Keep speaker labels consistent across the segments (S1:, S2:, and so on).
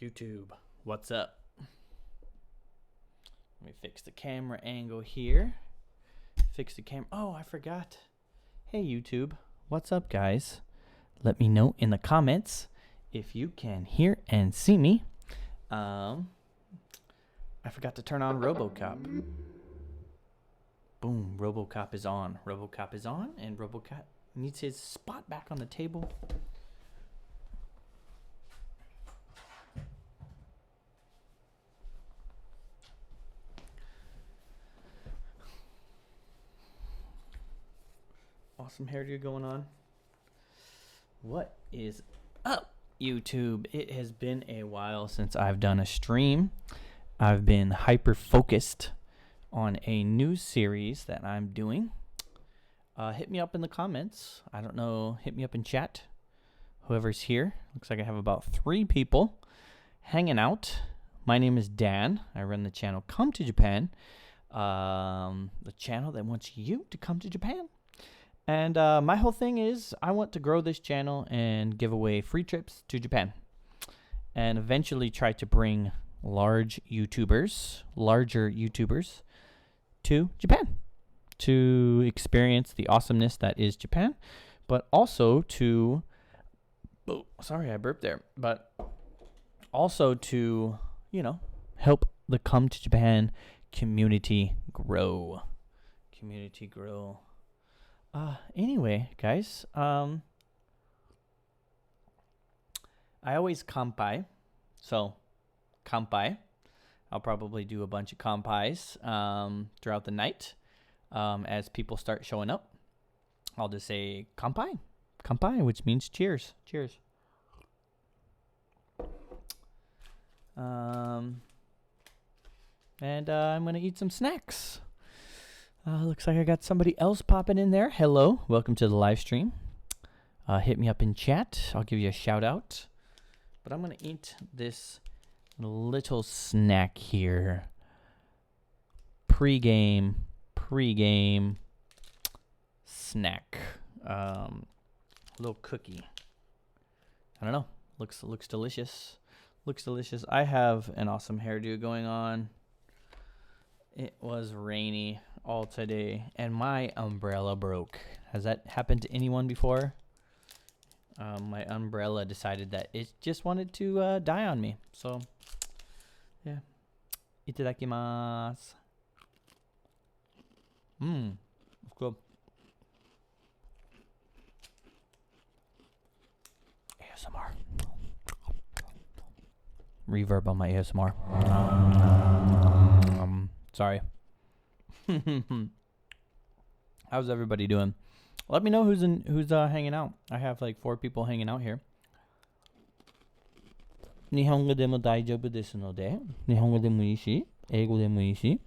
S1: YouTube, what's up? Let me fix the camera angle here. Fix the camera. Oh, I forgot. Hey, YouTube, what's up, guys? Let me know in the comments if you can hear and see me. I forgot to turn on RoboCop. Boom, RoboCop is on. RoboCop is on, and RoboCop needs his spot back on the table. Awesome hairdo going on. What is up, YouTube? It has been a while since I've done a stream. I've been hyper focused on a new series that I'm doing. Hit me up in the comments. I don't know. Hit me up in chat. Whoever's here. Looks like I have about 3 people hanging out. My name is Dan. I run the channel Come to Japan. The channel that wants you to come to Japan. And my whole thing is I want to grow this channel and give away free trips to Japan. And eventually try to bring larger YouTubers to Japan. To experience the awesomeness that is Japan. But also to... Oh, sorry, I burped there. But also to, help the Come to Japan community grow. Anyway, guys, I always kampai, so kampai. I'll probably do a bunch of kampais throughout the night as people start showing up. I'll just say kampai, which means cheers. And I'm gonna eat some snacks. Looks like I got somebody else popping in there. Hello, welcome to the live stream. Hit me up in chat. I'll give you a shout out. But I'm going to eat this little snack here. Pre-game snack. Little cookie. I don't know. Looks delicious. I have an awesome hairdo going on. It was rainy all today, and my umbrella broke. Has that happened to anyone before? My umbrella decided that it just wanted to die on me. So, yeah. Itadakimasu. It's good. ASMR. Reverb on my ASMR. Sorry. How's everybody doing? Let me know who's hanging out. I have like 4 people hanging out here. Nihongo demo daijoubu desu node. Nihongo demo ii shi, eigo demo ii shi.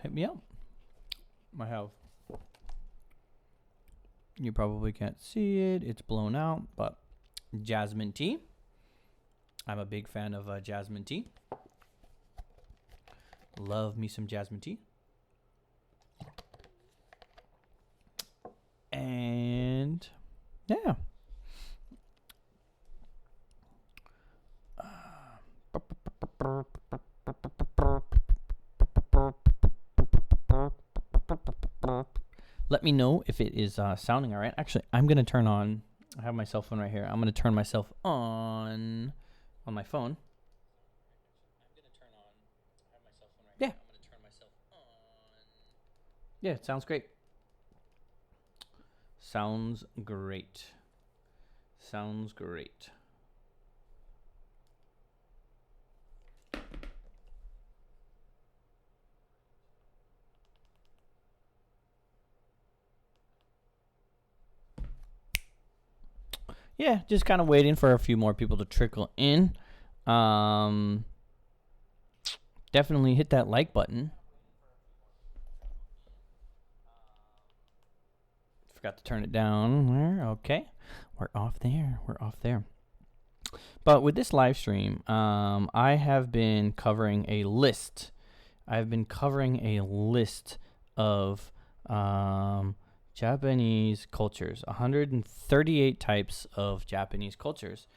S1: Hit me up. I have. You probably can't see it. It's blown out, but jasmine tea. I'm a big fan of jasmine tea. Love me some jasmine tea. And yeah. Let me know if it is sounding all right. Actually, I'm going to turn on. I have my cell phone right here. I'm going to turn myself on my phone. Yeah. Yeah, it sounds great. Sounds great. Yeah, just kind of waiting for a few more people to trickle in. Definitely hit that like button. Forgot to turn it down there. Okay. We're off there. But with this live stream, I have been covering a list. I've been covering a list of Japanese cultures. 138 types of Japanese cultures.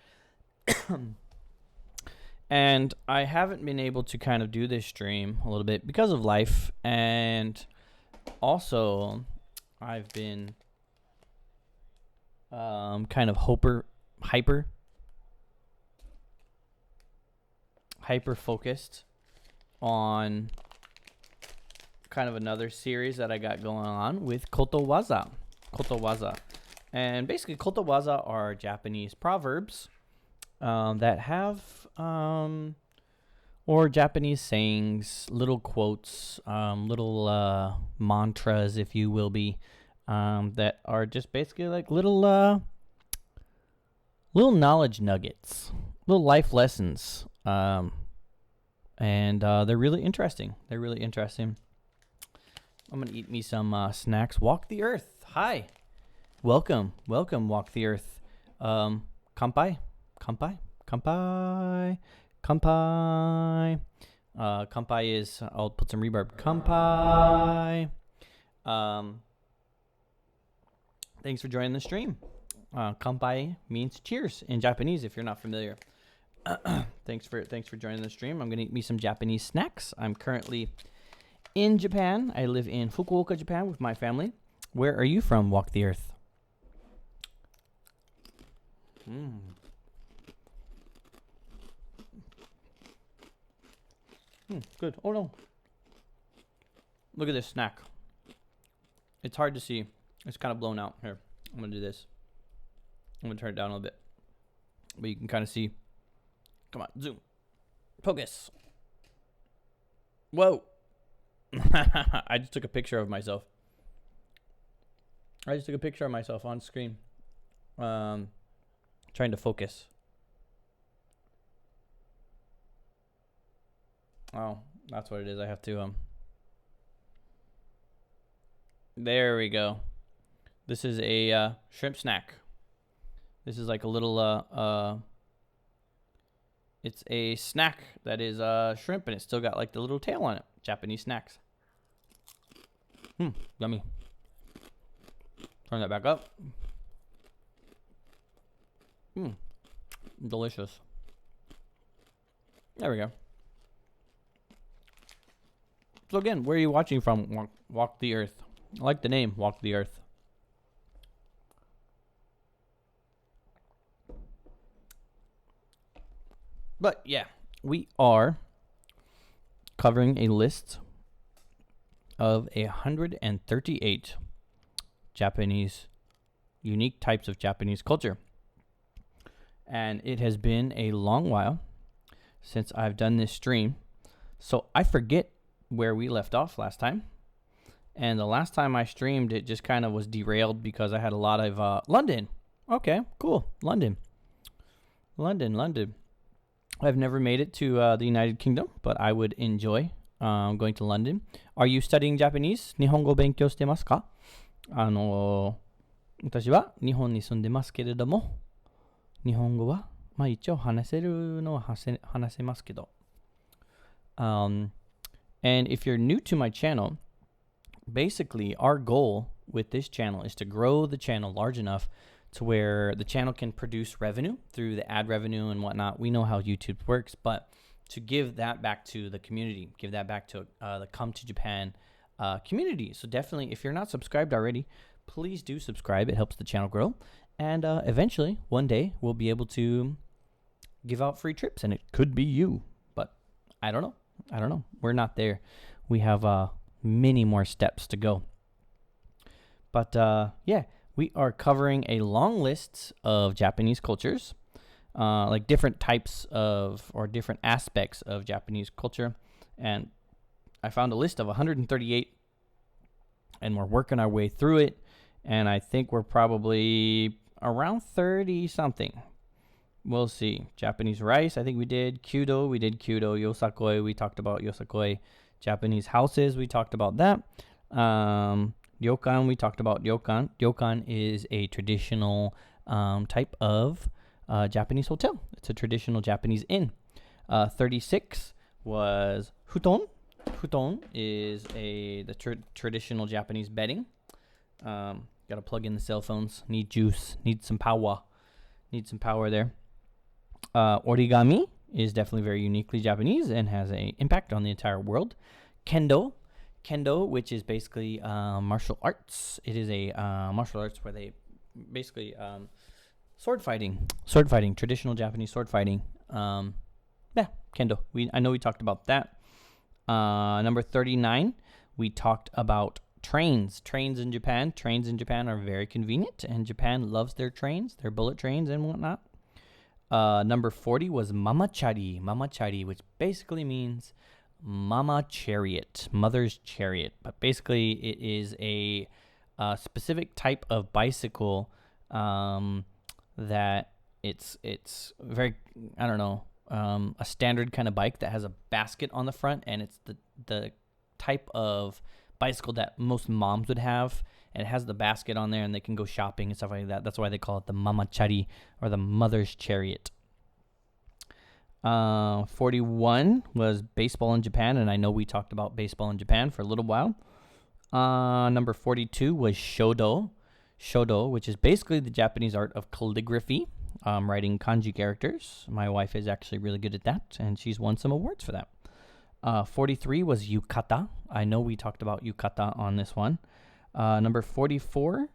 S1: And I haven't been able to kind of do this stream a little bit because of life. And also, I've been kind of hyper focused on kind of another series that I got going on with kotowaza. And basically kotowaza are Japanese proverbs that have or Japanese sayings, little quotes, little mantras, if you will be, that are just basically like little knowledge nuggets, little life lessons, and they're really interesting. I'm gonna eat me some snacks. Walk the Earth. Hi, welcome. Walk the Earth. Kampai. Kampai is. I'll put some reverb. Kampai. Thanks for joining the stream. Kampai means cheers in Japanese. If you're not familiar. Thanks for joining the stream. I'm gonna eat me some Japanese snacks. I'm currently in Japan. I live in Fukuoka, Japan with my family. Where are you from, Walk the Earth? Good. Oh no. Look at this snack. It's hard to see. It's kind of blown out. Here, I'm gonna do this. I'm gonna turn it down a little bit. But you can kind of see. Come on, zoom. Focus. Whoa. I just took a picture of myself. On screen. Trying to focus. Oh, that's what it is. I have to there we go. This is a shrimp snack. This is like a little it's a snack that is shrimp, and it's still got like the little tail on it. Japanese snacks. Yummy. Turn that back up. Delicious. There we go. So again, where are you watching from? Walk the Earth. I like the name, Walk the Earth. But yeah, we are covering a list of 138 Japanese unique types of Japanese culture. And it has been a long while since I've done this stream, so I forget where we left off last time. And the last time I streamed, it just kind of was derailed because I had a lot of London. Okay, cool. London. I've never made it to the United Kingdom, but I would enjoy going to London. Are you studying Japanese? 日本語勉強してますか？私は日本に住んでますけれども、日本語はまあ一応話せるのは話せますけど。And if you're new to my channel, basically our goal with this channel is to grow the channel large enough to where the channel can produce revenue through the ad revenue and whatnot. We know how YouTube works, but to give that back to the community, give that back to the Come to Japan community. So definitely, if you're not subscribed already, please do subscribe. It helps the channel grow. And eventually, one day, we'll be able to give out free trips, and it could be you. But I don't know. We're not there. We have many more steps to go. But yeah, we are covering a long list of Japanese cultures, like different types of or different aspects of Japanese culture. And I found a list of 138, and we're working our way through it. And I think we're probably around 30 something. We'll see. Japanese rice, I think we did. Kyudo, Yosakoi, we talked about Yosakoi. Japanese houses, we talked about that. Ryokan, we talked about ryokan. Ryokan is a traditional type of Japanese hotel. It's a traditional Japanese inn. 36 was futon. Futon is the traditional Japanese bedding. Got to plug in the cell phones. Need juice. Need some power. Need some power there. Origami is definitely very uniquely Japanese and has an impact on the entire world. Kendo, which is basically martial arts. It is a martial arts where they basically sword fighting, traditional Japanese sword fighting. Yeah, kendo. I know we talked about that. Number 39, we talked about trains. Trains in Japan are very convenient, and Japan loves their trains, their bullet trains and whatnot. Number 40 was mamachari, which basically means mama chariot, mother's chariot. But basically, it is a specific type of bicycle that it's very, I don't know, a standard kind of bike that has a basket on the front, and it's the type of bicycle that most moms would have, and it has the basket on there, and they can go shopping and stuff like that. That's why they call it the mamachari, or the mother's chariot. 41 was baseball in Japan, and I know we talked about baseball in Japan for a little while. Number 42 was shodo, which is basically the Japanese art of calligraphy, writing kanji characters. My wife is actually really good at that, and she's won some awards for that. 43 was yukata. I know we talked about yukata on this one. Number 44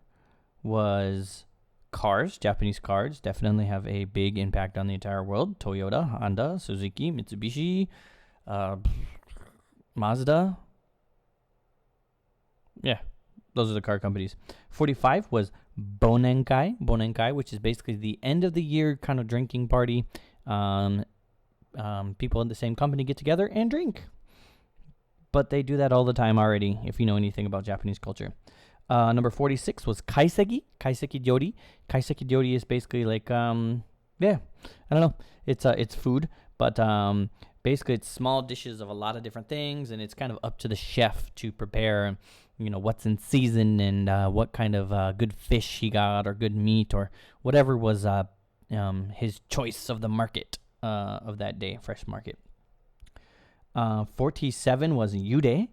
S1: was cars. Japanese cars definitely have a big impact on the entire world. Toyota, Honda, Suzuki, Mitsubishi, Mazda. Yeah, those are the car companies. 45 was Bonenkai, which is basically the end of the year kind of drinking party. People in the same company get together and drink. But they do that all the time already, if you know anything about Japanese culture. Number 46 was kaiseki ryori. Kaiseki ryori is basically like, I don't know. It's food, but basically it's small dishes of a lot of different things, and it's kind of up to the chef to prepare, what's in season and what kind of good fish he got, or good meat, or whatever was his choice of the market of that day, fresh market. 47 was Yude,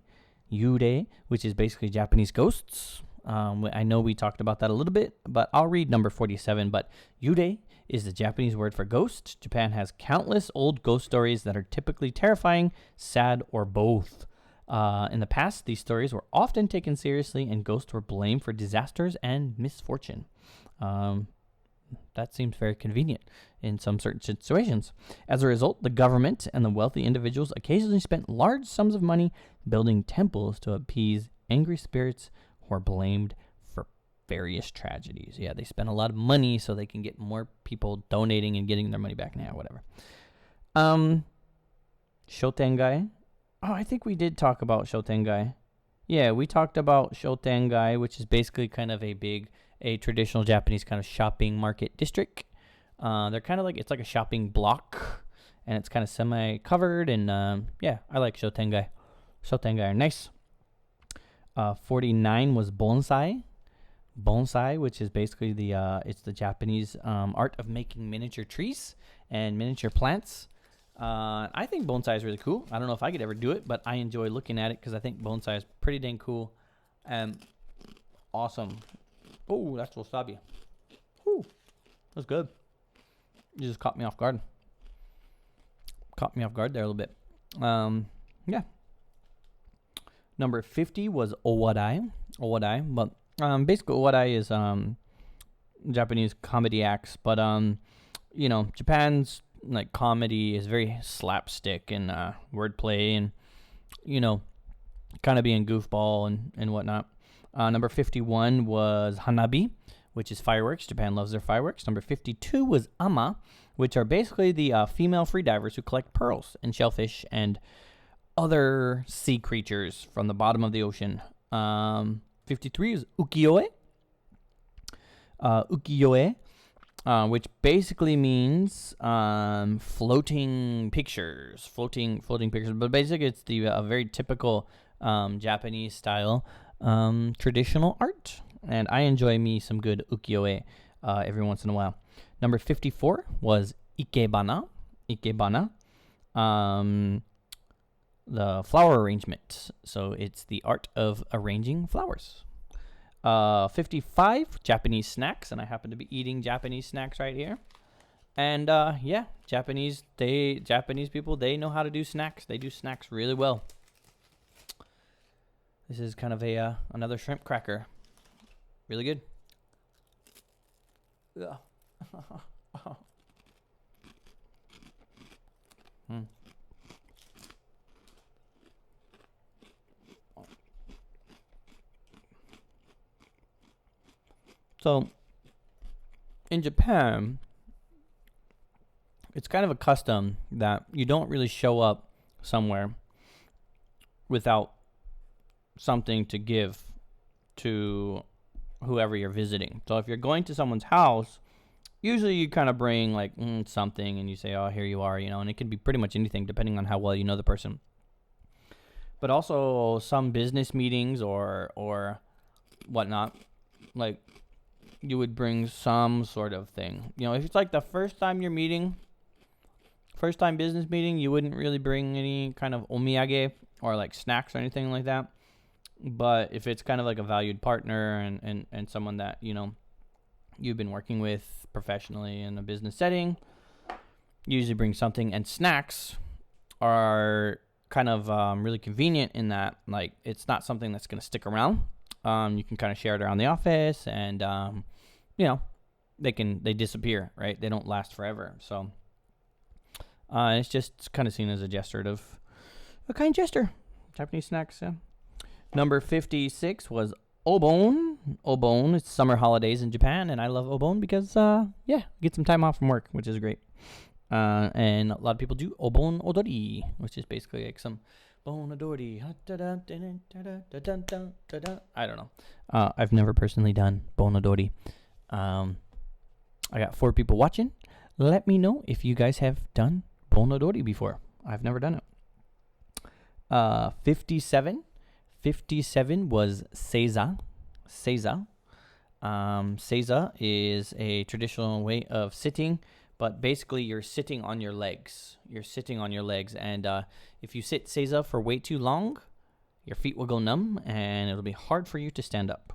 S1: which is basically Japanese ghosts. I know we talked about that a little bit, but I'll read number 47. But Yude is the Japanese word for ghost. Japan has countless old ghost stories that are typically terrifying, sad, or both. In the past, these stories were often taken seriously, and ghosts were blamed for disasters and misfortune. That seems very convenient in some certain situations. As a result, the government and the wealthy individuals occasionally spent large sums of money building temples to appease angry spirits who are blamed for various tragedies. Yeah, they spend a lot of money so they can get more people donating and getting their money back now, whatever. Shotengai. Oh, I think we did talk about Shotengai. Yeah, we talked about Shotengai, which is basically kind of a traditional Japanese kind of shopping market district. They're kind of like, it's like a shopping block, and it's kind of semi-covered, and yeah, I like Shotengai. Shotengai are nice. 49 was bonsai, which is basically it's the Japanese art of making miniature trees and miniature plants. I think bonsai is really cool. I don't know if I could ever do it, but I enjoy looking at it because I think bonsai is pretty dang cool and awesome. Oh, that's wasabi. Ooh, that's good. You just caught me off guard. Caught me off guard there a little bit. Yeah. Number 50 was owadai. But basically owadai is Japanese comedy acts. But Japan's like comedy is very slapstick and wordplay and kind of being goofball and whatnot. Number 51 was hanabi, which is fireworks. Japan loves their fireworks. Number 52 was ama, which are basically the female freedivers who collect pearls and shellfish and other sea creatures from the bottom of the ocean. 53 is ukiyo-e. Which basically means floating pictures. But basically it's a very typical Japanese style traditional art, and I enjoy me some good ukiyo-e every once in a while. Number 54 was ikebana, the flower arrangement. So it's the art of arranging flowers. 55, Japanese snacks, and I happen to be eating Japanese snacks right here. And yeah, Japanese people, they know how to do snacks. They do snacks really well. This is kind of a another shrimp cracker. Really good. Yeah. So, in Japan, it's kind of a custom that you don't really show up somewhere without something to give to whoever you're visiting. So if you're going to someone's house, usually you kind of bring like something and you say, oh, here you are, and it can be pretty much anything depending on how well you know the person. But also some business meetings or whatnot, like you would bring some sort of thing. If it's like the first time business meeting, you wouldn't really bring any kind of omiyage or like snacks or anything like that. But if it's kind of like a valued partner and someone that, you've been working with professionally in a business setting, you usually bring something. And snacks are kind of really convenient in that, like, it's not something that's going to stick around. You can kind of share it around the office and, they disappear, right? They don't last forever. So it's just kind of seen as a kind gesture. Japanese snacks, yeah. Number 56 was obon. Obon, it's summer holidays in Japan, and I love obon because, get some time off from work, which is great. And a lot of people do obon odori, which is basically like some bon odori. I don't know. I've never personally done bon odori. I got 4 people watching. Let me know if you guys have done bon odori before. I've never done it. 57 was seiza. Seiza. Seiza is a traditional way of sitting, but basically you're sitting on your legs. And if you sit seiza for way too long, your feet will go numb, and it'll be hard for you to stand up.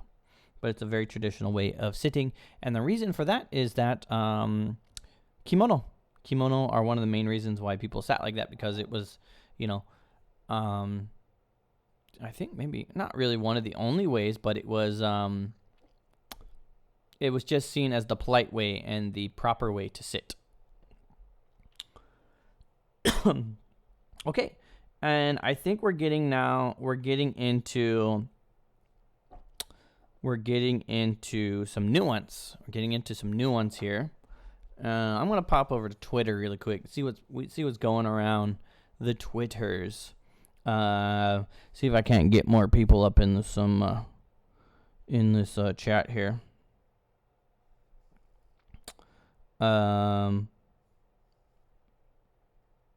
S1: But it's a very traditional way of sitting, and the reason for that is that kimono are one of the main reasons why people sat like that, because it was, I think maybe not really one of the only ways, but it was just seen as the polite way and the proper way to sit. Okay, and I think we're getting into some nuance. We're getting into some nuance here. I'm gonna pop over to Twitter really quick. See what's going around the Twitters. See if I can't get more people up in this chat here.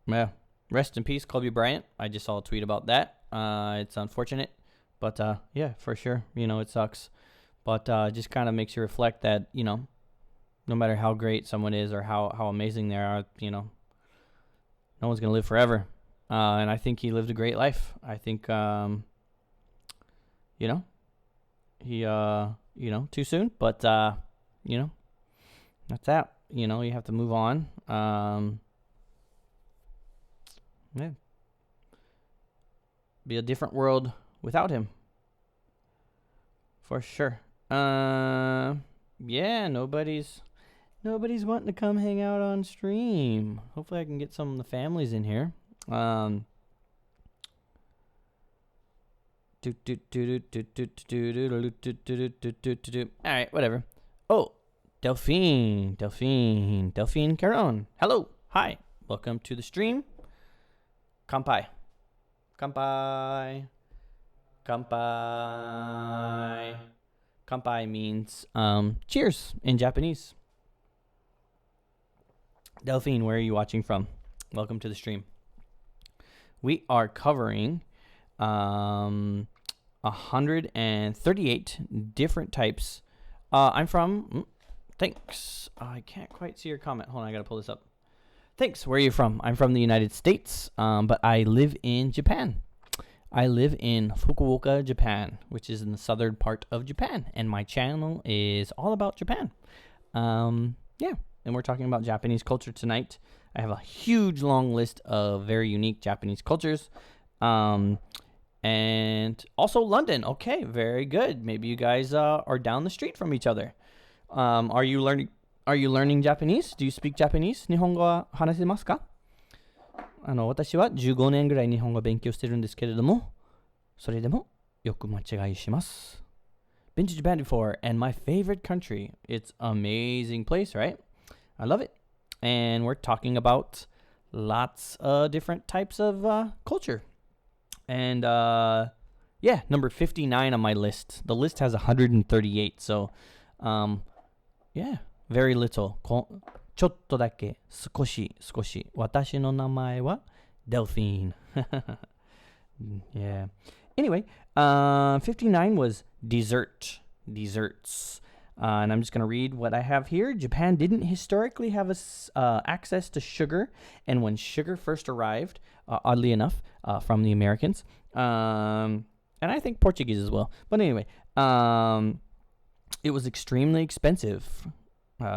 S1: Yeah. Rest in peace, Kobe Bryant. I just saw a tweet about that. It's unfortunate, but yeah, for sure. It sucks, but just kind of makes you reflect that no matter how great someone is or how amazing they are, no one's gonna live forever. And I think he lived a great life. I think, he, too soon, but, that's that. You have to move on. Yeah. Be a different world without him. For sure. Yeah, nobody's wanting to come hang out on stream. Hopefully I can get some of the families in here. All right, whatever. Oh, Delphine Caron. Hello, hi, welcome to the stream. Kanpai means cheers in Japanese. Delphine, where are you watching from? Welcome to the stream. We are covering 138 different types. I'm from... thanks. I can't quite see your comment. Hold on, I got to pull this up. Thanks. Where are you from? I'm from the United States, but I live in Japan. I live in Fukuoka, Japan, which is in the southern part of Japan, and my channel is all about Japan. Yeah, and we're talking about Japanese culture tonight. I have a huge long list of very unique Japanese cultures. And also London. Okay, very good. Maybe you guys are down the street from each other. Are you learning Japanese? Do you speak Japanese? 日本語は話せますか？私は15年ぐらい日本語を勉強してるんですけれども、それでもよく間違いします。Been to Japan before, and my favorite country. It's amazing place, right? I love it. And we're talking about lots of different types of culture. And yeah, number 59 on my list. The list has 138, so yeah, very little. ちょっとだけ、少し。私の名前は Delphine. Yeah. Anyway, 59 was desserts. And I'm just going to read what I have here. Japan didn't historically have access to sugar. And when sugar first arrived, oddly enough, from the Americans, and I think Portuguese as well. But anyway, it was extremely expensive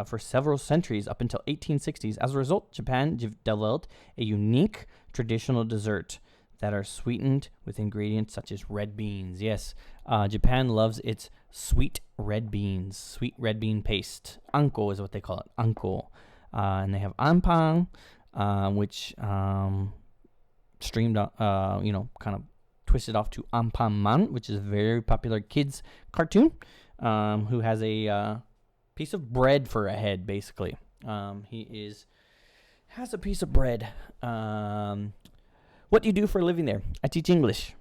S1: for several centuries up until 1860s. As a result, Japan developed a unique traditional dessert that are sweetened with ingredients such as red beans. Yes, Japan loves its sweet red bean paste. Anko is what they call it, anko. And they have anpan, which streamed, kind of twisted off to Anpanman, which is a very popular kids cartoon, who has a piece of bread for a head, basically. He has a piece of bread. What do you do for a living there? I teach English.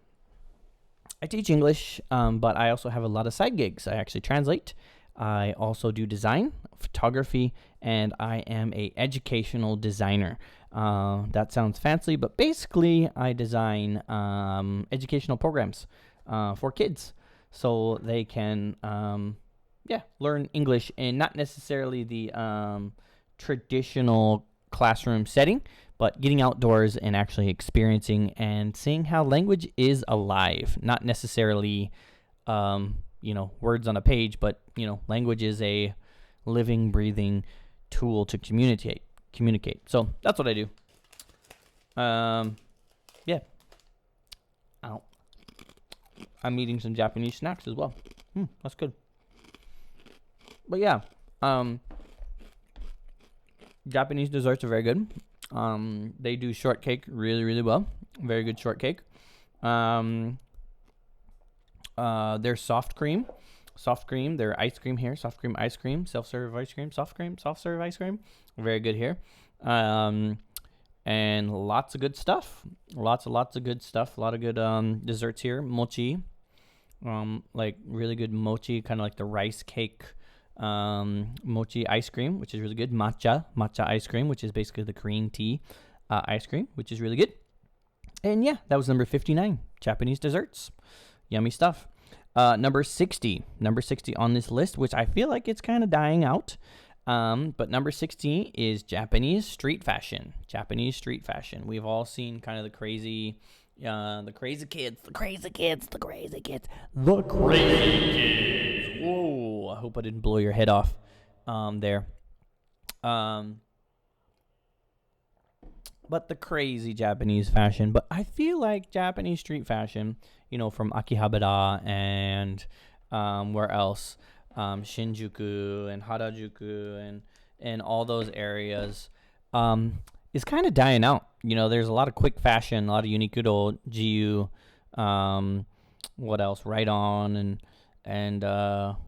S1: But I also have a lot of side gigs. I actually translate. I also do design, photography, and I am a educational designer. That sounds fancy, but basically I design educational programs for kids so they can learn English in not necessarily the traditional classroom setting, but getting outdoors and actually experiencing and seeing how language is alive. Not necessarily, words on a page, but, language is a living, breathing tool to communicate. So that's what I do. Yeah. Ow. I'm eating some Japanese snacks as well. That's good. But yeah, Japanese desserts are very good. They do shortcake really, really well. Very good shortcake. Their soft cream, their ice cream here, soft cream ice cream, self-serve ice cream, soft serve ice cream. Very good here. And lots of good stuff. Lots of good stuff. A lot of good desserts here. Mochi, like really good mochi, kind of like the rice cake. Mochi ice cream, which is really good. Matcha ice cream, which is basically the green tea ice cream, which is really good. And yeah, that was number 59, Japanese desserts. Yummy stuff. Number 60 on this list, which I feel like it's kind of dying out. But number 60 is Japanese street fashion. We've all seen kind of the crazy kids. Whoa, I hope I didn't blow your head off there. But the crazy Japanese fashion. But I feel like Japanese street fashion, from Akihabara and where else? Shinjuku and Harajuku and all those areas is kind of dying out. There's a lot of quick fashion, a lot of Uniqlo, GU, what else? Right On and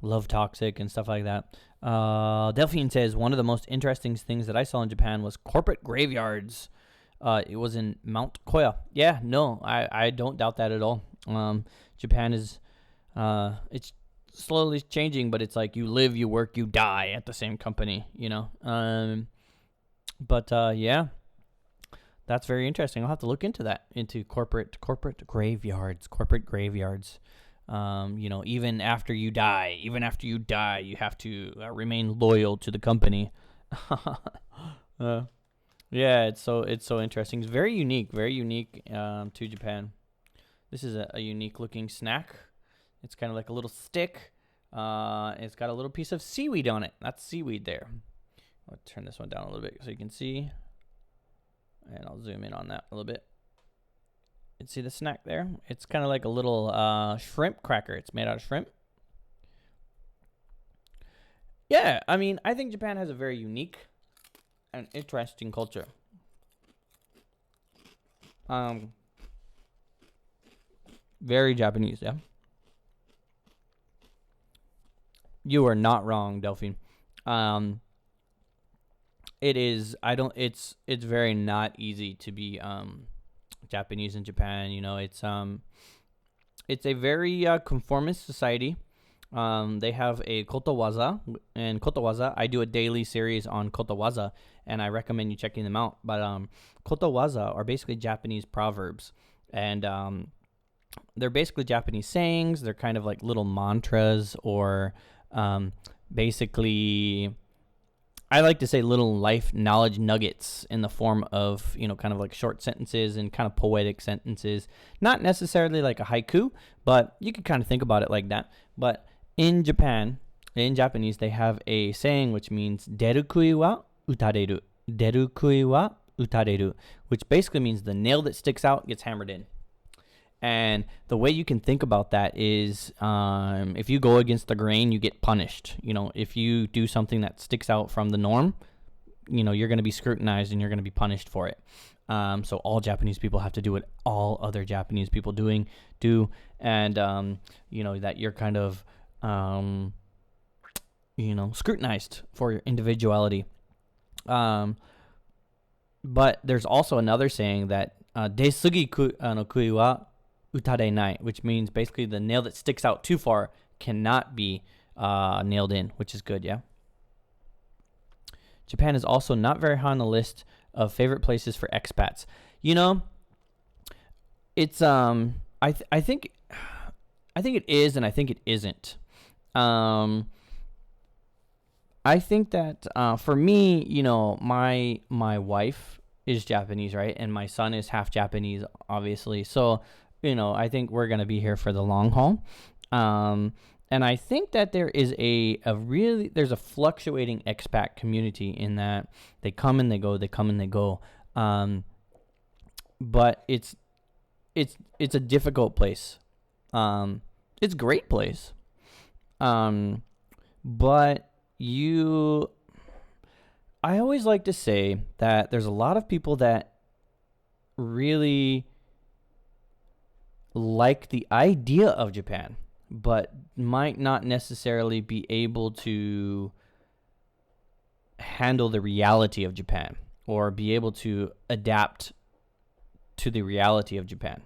S1: Love Toxic and stuff like that. Delphine says, one of the most interesting things that I saw in Japan was corporate graveyards. It was in Mount Koya. Yeah, no, I don't doubt that at all. Japan is, it's slowly changing, but it's like you live, you work, you die at the same company, But yeah, that's very interesting. I'll have to look into that, into corporate graveyards. Even after you die, you have to remain loyal to the company. Yeah, it's so interesting. It's very unique to Japan. This is a unique looking snack. It's kind of like a little stick. It's got a little piece of seaweed on it. That's seaweed there. I'll turn this one down a little bit so you can see. And I'll zoom in on that a little bit. You see the snack there? It's kind of like a little shrimp cracker. It's made out of shrimp. Yeah, I mean, I think Japan has a very unique and interesting culture. Very Japanese, yeah. You are not wrong, Delphine. It is. It's very not easy to be Japanese in Japan. You know, it's a very conformist society. They have a kotowaza, and kotowaza, I do a daily series on kotowaza, and I recommend you checking them out. But kotowaza are basically Japanese proverbs, and they're basically Japanese sayings. They're kind of like little mantras, or basically, I like to say little life knowledge nuggets in the form of, kind of like short sentences and kind of poetic sentences. Not necessarily like a haiku, but you could kind of think about it like that. But in Japan, in Japanese, they have a saying which means derukui wa utareru. Derukui wa utareru, which basically means the nail that sticks out gets hammered in. And the way you can think about that is if you go against the grain, you get punished. If you do something that sticks out from the norm, you're going to be scrutinized and you're going to be punished for it. So all Japanese people have to do what all other Japanese people do, and that you're kind of scrutinized for your individuality. But there's also another saying that desugi kui wa utarenai, which means basically the nail that sticks out too far cannot be nailed in, which is good, yeah. Japan is also not very high on the list of favorite places for expats. It's I think it is, and I think it isn't. I think that for me, my wife is Japanese, right? And my son is half Japanese, obviously. So, I think we're going to be here for the long haul. And I think that there is there's a fluctuating expat community in that they come and they go, but it's a difficult place. It's a great place. But I always like to say that there's a lot of people that really like the idea of Japan, but might not necessarily be able to handle the reality of Japan or be able to adapt to the reality of Japan.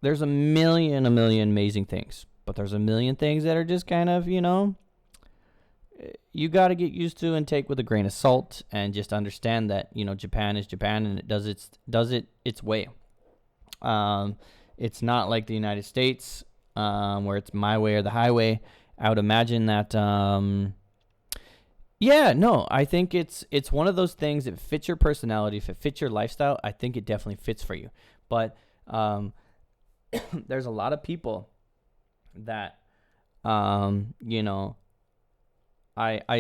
S1: There's a million amazing things, but there's a million things that are just kind of, you got to get used to and take with a grain of salt, and just understand that, Japan is Japan and it does it its way. It's not like the United States, where it's my way or the highway. I would imagine that, I think it's one of those things that fits your personality. If it fits your lifestyle, I think it definitely fits for you. But there's a lot of people that, I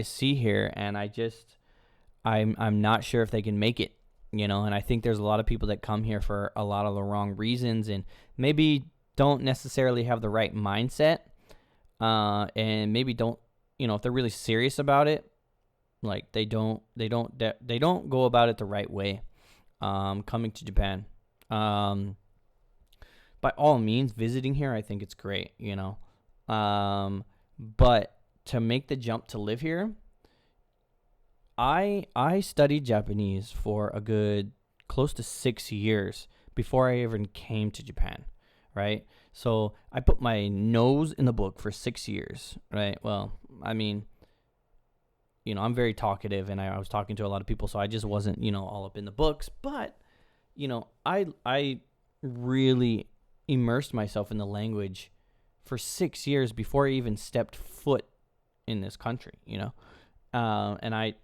S1: see here, and I'm not sure if they can make it, and I think there's a lot of people that come here for a lot of the wrong reasons and maybe don't necessarily have the right mindset, and maybe don't, if they're really serious about it, like they don't go about it the right way, coming to Japan. By all means, visiting here, I think it's great, but to make the jump to live here, I studied Japanese for a good close to 6 years before I even came to Japan, right? So I put my nose in the book for 6 years, right? Well, I mean, I'm very talkative, and I was talking to a lot of people, so I just wasn't, all up in the books. But, I really immersed myself in the language for 6 years before I even stepped foot in this country, and I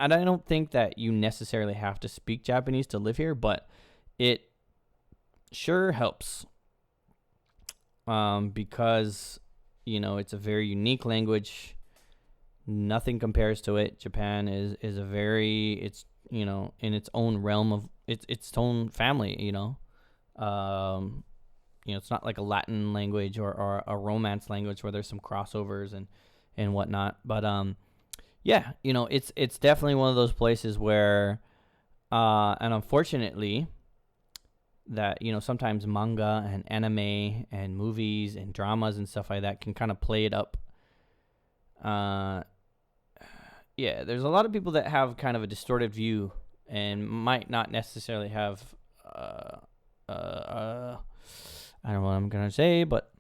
S1: don't think that you necessarily have to speak Japanese to live here, but it sure helps. because, it's a very unique language. Nothing compares to it. Japan is a very, it's, in its own realm of its own family, it's not like a Latin language or a Romance language where there's some crossovers and whatnot. But yeah, it's definitely one of those places where, and unfortunately, that sometimes manga and anime and movies and dramas and stuff like that can kind of play it up. Yeah, there's a lot of people that have kind of a distorted view and might not necessarily have I don't know what I'm going to say, but,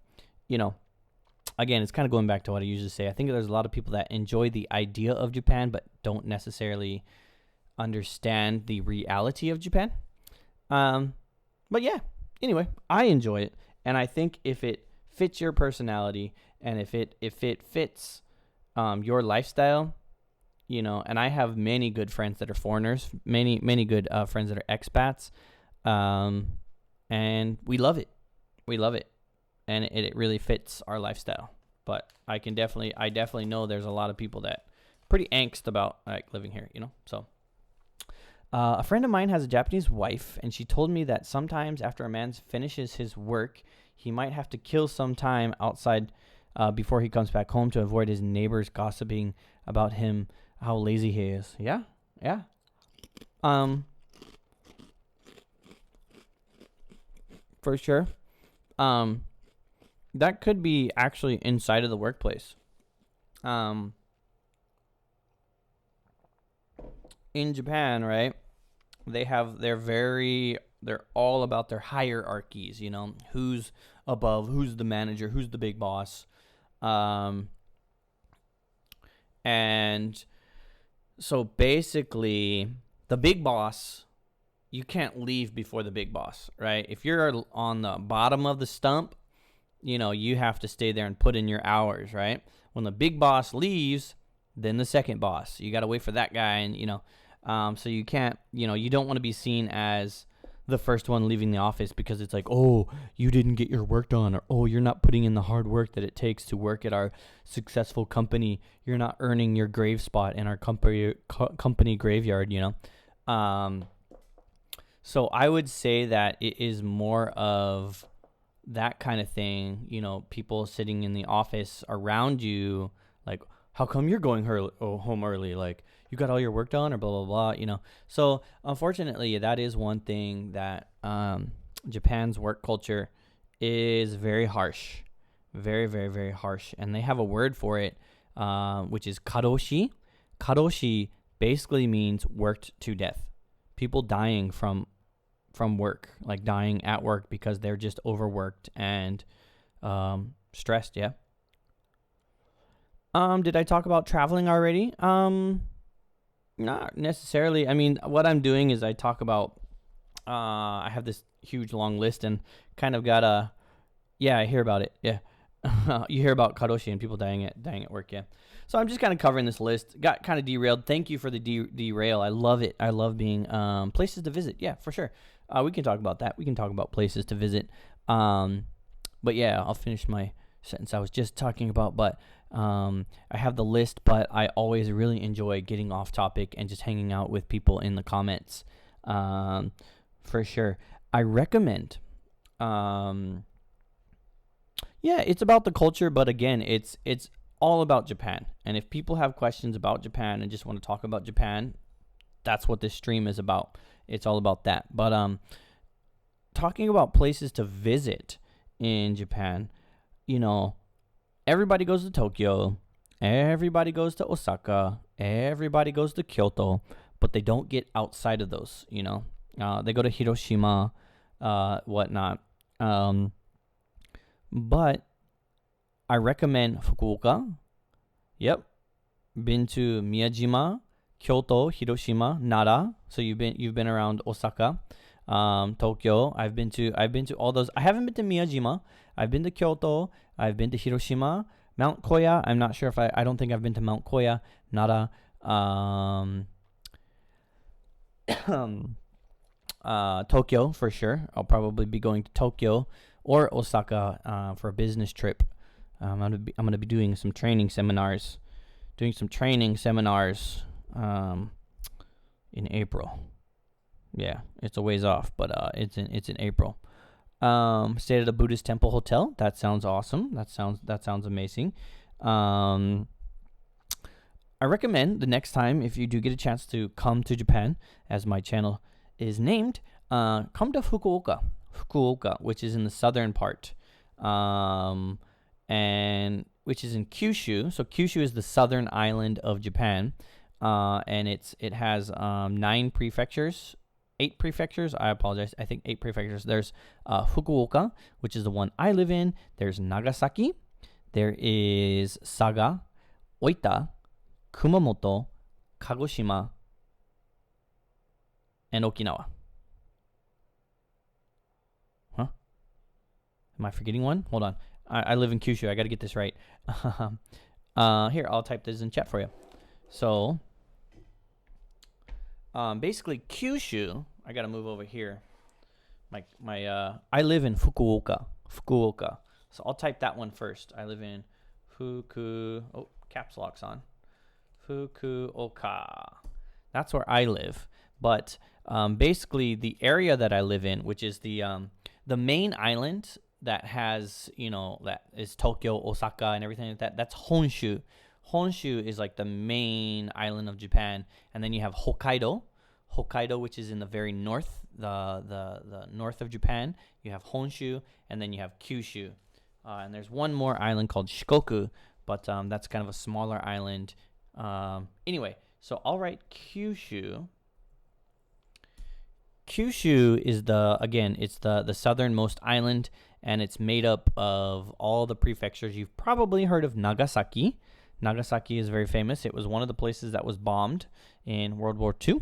S1: again, it's kind of going back to what I usually say. I think there's a lot of people that enjoy the idea of Japan, but don't necessarily understand the reality of Japan. But yeah, anyway, I enjoy it. And I think if it fits your personality and if it fits your lifestyle, and I have many good friends that are foreigners, many good friends that are expats, and we love it. We love it, and it really fits our lifestyle. But I definitely know there's a lot of people that pretty angst about like living here, So, a friend of mine has a Japanese wife, and she told me that sometimes after a man finishes his work, he might have to kill some time outside before he comes back home to avoid his neighbors gossiping about him, how lazy he is. Yeah. For sure. That could be actually inside of the workplace. In Japan, right? They're all about their hierarchies, who's above, who's the manager, who's the big boss. And so basically the big boss, you can't leave before the big boss, right? If you're on the bottom of the stump, you have to stay there and put in your hours, right? When the big boss leaves, then the second boss. You got to wait for that guy, and, so you can't, you don't want to be seen as the first one leaving the office because it's like, oh, you didn't get your work done, or, oh, you're not putting in the hard work that it takes to work at our successful company. You're not earning your grave spot in our company graveyard, So I would say that it is more of that kind of thing, people sitting in the office around you, like, how come you're going home early? Like, you got all your work done, or blah, blah, blah, So unfortunately, that is one thing that Japan's work culture is very harsh. Very, very, very harsh. And they have a word for it, which is karoshi. Karoshi basically means worked to death. People dying from work, like dying at work because they're just overworked and stressed. Yeah. Did I talk about traveling already? Not necessarily. I mean, what I'm doing is I talk about I have this huge long list and kind of got I hear about it. Yeah. You hear about karoshi and people dying at work. Yeah. So I'm just kind of covering this list. Got kind of derailed. Thank you for the derail. I love it. I love being places to visit. Yeah, for sure. We can talk about that. We can talk about places to visit. But yeah, I'll finish my sentence I was just talking about. But I have the list, but I always really enjoy getting off topic and just hanging out with people in the comments. For sure. I recommend. Yeah, it's about the culture, but again, it's all about Japan. And if people have questions about Japan and just want to talk about Japan, that's what this stream is about. It's all about that. But talking about places to visit in Japan, everybody goes to Tokyo, everybody goes to Osaka, everybody goes to Kyoto, but they don't get outside of those, they go to Hiroshima, whatnot. But I recommend Fukuoka. Yep. Been to Miyajima, Kyoto, Hiroshima, Nara. So you've been around Osaka, Tokyo. I've been to all those. I haven't been to Miyajima. I've been to Kyoto. I've been to Hiroshima, Mount Koya. I'm not sure if I don't think I've been to Mount Koya, Nara. Tokyo for sure. I'll probably be going to Tokyo. or Osaka for a business trip. I'm gonna be doing some training seminars, in April. Yeah, it's a ways off, but it's in April. Stayed at a Buddhist temple hotel. That sounds awesome. That sounds amazing. I recommend the next time, if you do get a chance to come to Japan, as my channel is named, come to Fukuoka, which is in the southern part, and which is in Kyushu. So Kyushu is the southern island of Japan, and it has 8 prefectures. I apologize. I think 8 prefectures. There's Fukuoka, which is the one I live in. There's Nagasaki. There is Saga, Oita, Kumamoto, Kagoshima, and Okinawa. Huh? Am I forgetting one? Hold on. I live in Kyushu. I got to get this right. Here, I'll type this in chat for you. So, basically, Kyushu. I got to move over here. I live in Fukuoka. So I'll type that one first. I live in caps lock's on. Fukuoka. That's where I live. But basically, the area that I live in, which is the main island that has, that is Tokyo, Osaka, and everything like that, that's Honshu. Honshu is like the main island of Japan. And then you have Hokkaido, which is in the very north, the north of Japan. You have Honshu, and then you have Kyushu. And there's one more island called Shikoku, but that's kind of a smaller island. Anyway, so I'll write Kyushu. Kyushu is the southernmost island, and it's made up of all the prefectures. You've probably heard of Nagasaki. Nagasaki is very famous. It was one of the places that was bombed in World War II.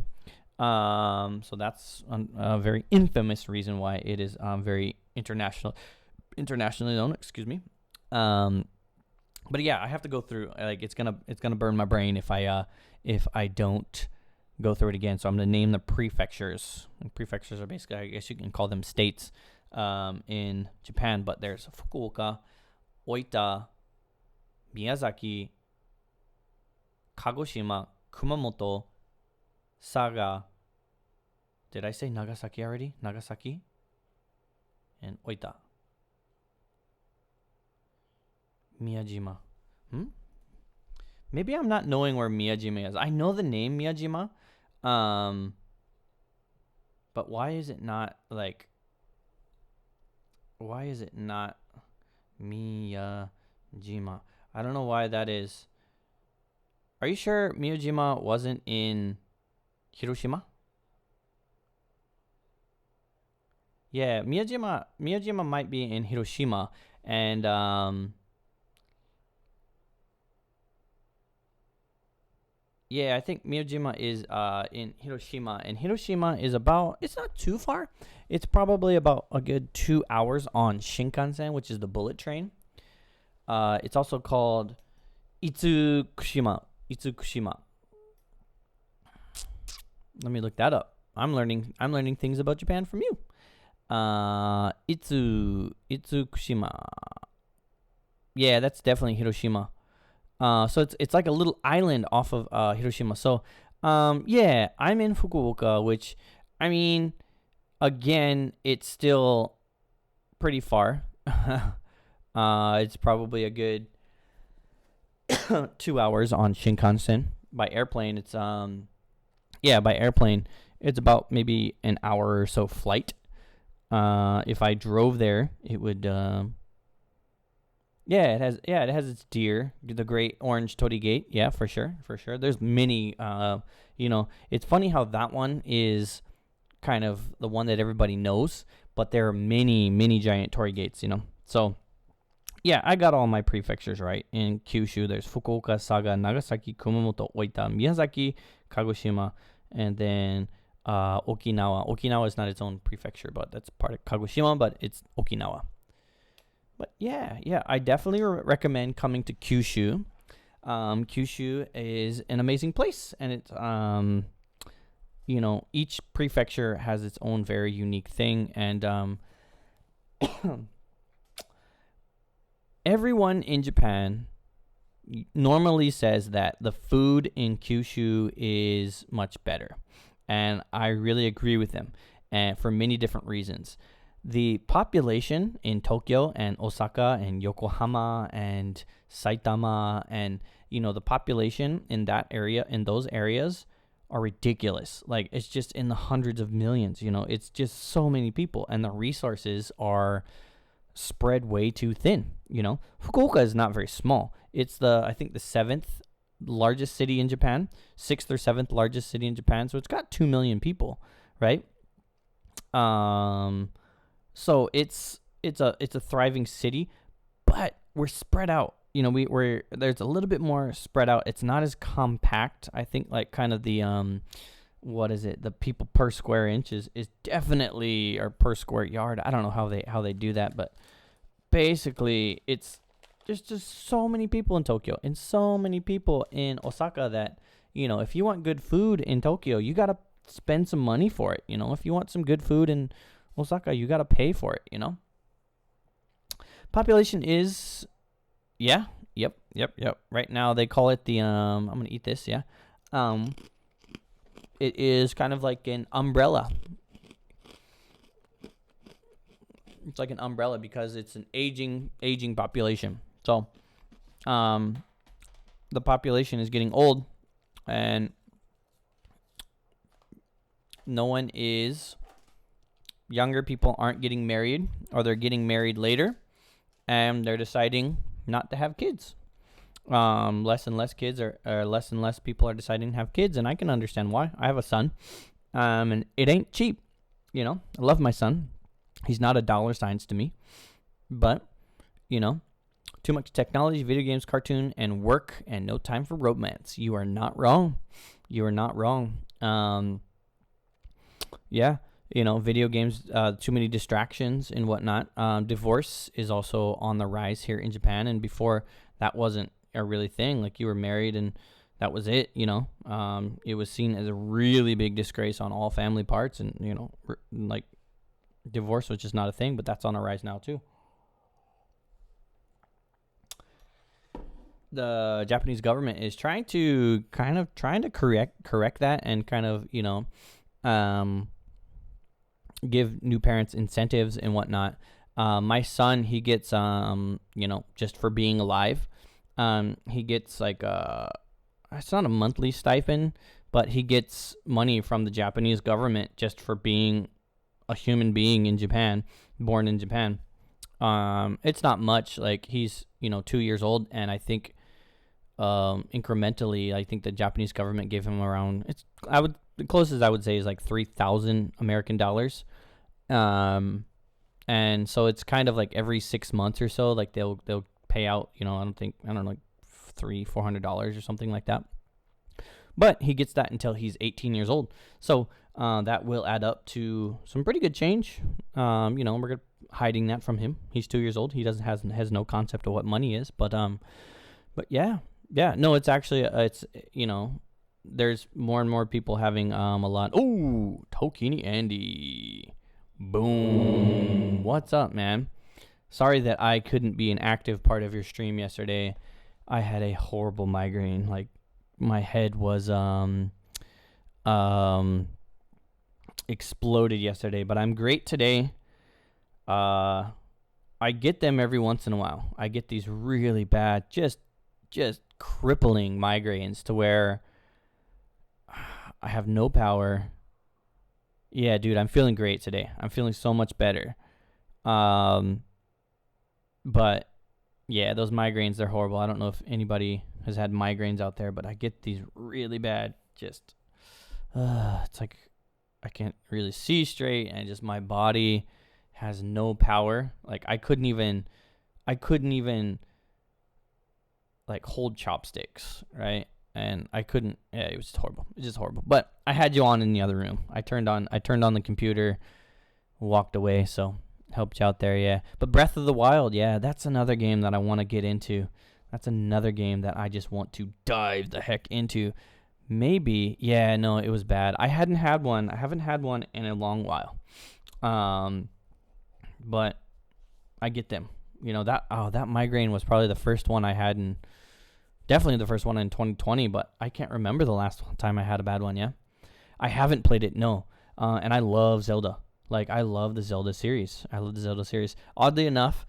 S1: So that's a very infamous reason why it is very internationally known. Excuse me. But yeah, I have to go through. Like it's gonna burn my brain if I don't go through it again. So I'm gonna name the prefectures. And prefectures are basically, I guess you can call them states in Japan. But there's Fukuoka, Oita, Miyazaki, Kagoshima, Kumamoto, Saga. Did I say Nagasaki already? Nagasaki and Oita. Miyajima. Maybe I'm not knowing where Miyajima is. I know the name Miyajima. But why is it not Miyajima? I don't know why that is. Are you sure Miyajima wasn't in Hiroshima? Yeah, Miyajima might be in Hiroshima, and yeah, I think Miyajima is in Hiroshima, and Hiroshima is it's not too far. It's probably about a good 2 hours on Shinkansen, which is the bullet train. It's also called Itsukushima. Let me look that up. I'm learning things about Japan from you. Itsukushima. Yeah, that's definitely Hiroshima. So it's like a little island off of Hiroshima. So yeah, I'm in Fukuoka, which, I mean, again, it's still pretty far. It's probably a good 2 hours on Shinkansen. By airplane, it's by airplane, it's about maybe an hour or so flight. If I drove there, it would it has its deer, the great orange torii gate. Yeah, for sure. There's many, it's funny how that one is kind of the one that everybody knows, but there are many giant torii gates, So yeah, I got all my prefectures right. In Kyushu, there's Fukuoka, Saga, Nagasaki, Kumamoto, Oita, Miyazaki, Kagoshima, and then Okinawa. Okinawa is not its own prefecture, but that's part of Kagoshima, but it's Okinawa. But yeah, I definitely recommend coming to Kyushu. Kyushu is an amazing place, and it's each prefecture has its own very unique thing, and everyone in Japan normally says that the food in Kyushu is much better. And I really agree with them, and for many different reasons. The population in Tokyo and Osaka and Yokohama and Saitama, and the population in that area, in those areas, are ridiculous. Like, it's just in the hundreds of millions. It's just so many people, and the resources are spread way too thin. Fukuoka is not very small. It's I think the seventh largest city in Japan, sixth or seventh largest city in Japan. So it's got 2 million people, right? So it's a thriving city, but we're spread out. There's a little bit more spread out. It's not as compact. I think like kind of the the people per square inch is definitely, or per square yard. I don't know how they do that, but basically there's just so many people in Tokyo and so many people in Osaka that, if you want good food in Tokyo, you got to spend some money for it. If you want some good food in Osaka, you got to pay for it, Population is, yep. Right now they call it the, I'm going to eat this, yeah. It is kind of like an umbrella. It's like an umbrella because it's an aging population. So, the population is getting old, and younger people aren't getting married, or they're getting married later, and they're deciding not to have kids. Less and less kids or less and less people are deciding to have kids, and I can understand why. I have a son, and it ain't cheap. I love my son. He's not a dollar signs to me, but too much technology, video games, cartoon, and work, and no time for romance. You are not wrong. Yeah, video games, too many distractions and whatnot. Divorce is also on the rise here in Japan, and before that wasn't a really thing. Like, you were married and that was it. It was seen as a really big disgrace on all family parts, and like, divorce was just not a thing. But that's on the rise now too. The Japanese government is trying to correct that, and kind of give new parents incentives and whatnot. My son, he gets just for being alive, he gets like it's not a monthly stipend, but he gets money from the Japanese government just for being a human being in Japan, born in Japan. It's not much. Like, he's 2 years old, and I think incrementally, I think the Japanese government gave him around, the closest I would say is like 3,000 American dollars. And so it's kind of like every 6 months or so, like they'll pay out, I don't know, like $400 or something like that. But he gets that until he's 18 years old. So that will add up to some pretty good change. We're hiding that from him. He's 2 years old. He has no concept of what money is. But yeah. No, it's actually there's more and more people having a lot. Oh, Tokini Andy, boom! What's up, man? Sorry that I couldn't be an active part of your stream yesterday. I had a horrible migraine. Like, my head was exploded yesterday, but I'm great today. I get them every once in a while. I get these really bad, just crippling migraines to where I have no power. Yeah, dude, I'm feeling great today. I'm feeling so much better. But yeah, those migraines, they're horrible. I don't know if anybody has had migraines out there, but I get these really bad, just it's like I can't really see straight, and just my body has no power. Like, I couldn't even like hold chopsticks, right? And I couldn't. Yeah, it was just horrible. It's just horrible. But I had you on in the other room. I turned on the computer, walked away, so helped you out there. Yeah. But Breath of the Wild, yeah, that's another game that I want to get into. That's another game that I just want to dive the heck into. Maybe, yeah, no, it was bad. I haven't had one in a long while. But I get them. that migraine was probably the first one I had, and definitely the first one in 2020, but I can't remember the last time I had a bad one. Yeah. I haven't played it, no. And I love Zelda. Like, I love the Zelda series. Oddly enough,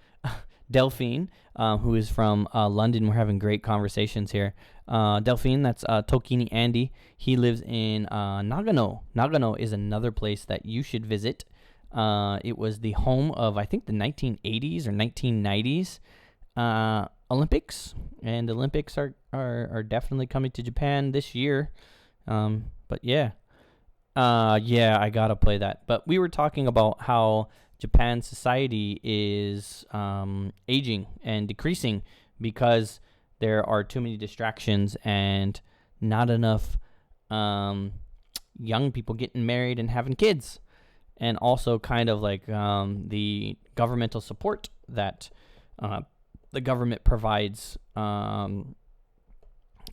S1: Delphine, who is from London, we're having great conversations here. Delphine, that's Tokini Andy. He lives in Nagano. Nagano is another place that you should visit. It was the home of, I think, the 1980s or 1990s Olympics. And Olympics are definitely coming to Japan this year. But yeah. Yeah, I gotta play that. But we were talking about how Japan's society is aging and decreasing because there are too many distractions and not enough young people getting married and having kids. And also kind of like the governmental support that the government provides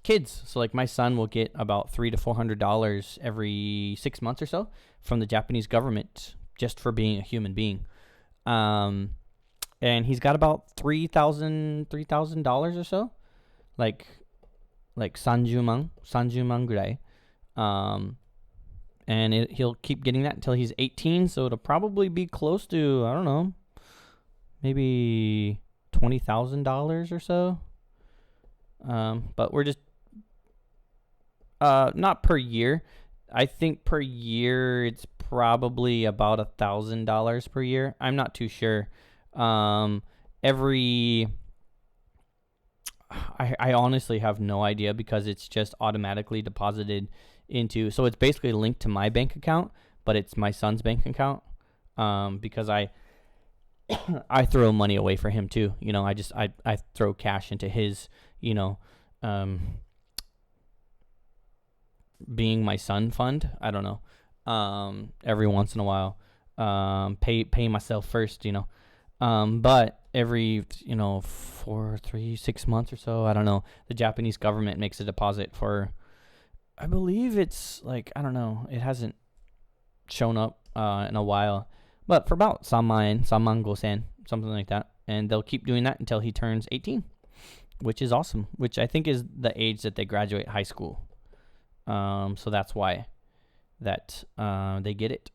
S1: kids. So like my son will get about $300 to $400 every 6 months or so from the Japanese government just for being a human being. And he's got about $3,000 or so, like 30 man gurai. And he'll keep getting that until he's 18. So it'll probably be close to, I don't know, maybe $20,000 or so. But we're just not per year. I think per year it's probably about $1,000 per year. I'm not too sure. I honestly have no idea because it's just automatically deposited into. So it's basically linked to my bank account, but it's my son's bank account. Because I throw money away for him too. I throw cash into his, being my son fund. I don't know. Every once in a while, pay myself first, but every, 6 months or so, I don't know, the Japanese government makes a deposit for, I believe it's like, I don't know, it hasn't shown up, in a while, but for about 3万5千, something like that. And they'll keep doing that until he turns 18, which is awesome, which I think is the age that they graduate high school. So that's why that they get it.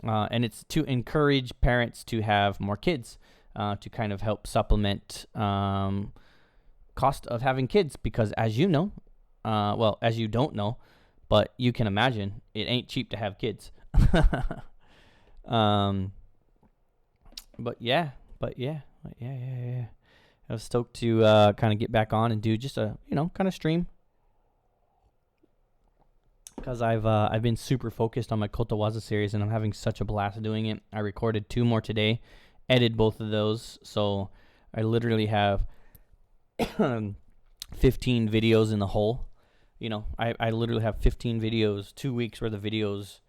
S1: And it's to encourage parents to have more kids, to kind of help supplement cost of having kids. Because as you know, as you don't know, but you can imagine, it ain't cheap to have kids. But yeah. I was stoked to kind of get back on and do just a, kind of stream. Because I've been super focused on my Kotowaza series, and I'm having such a blast doing it. I recorded 2 more today, edited both of those, so I literally have 15 videos in the hole. I literally have 15 videos, 2 weeks worth of videos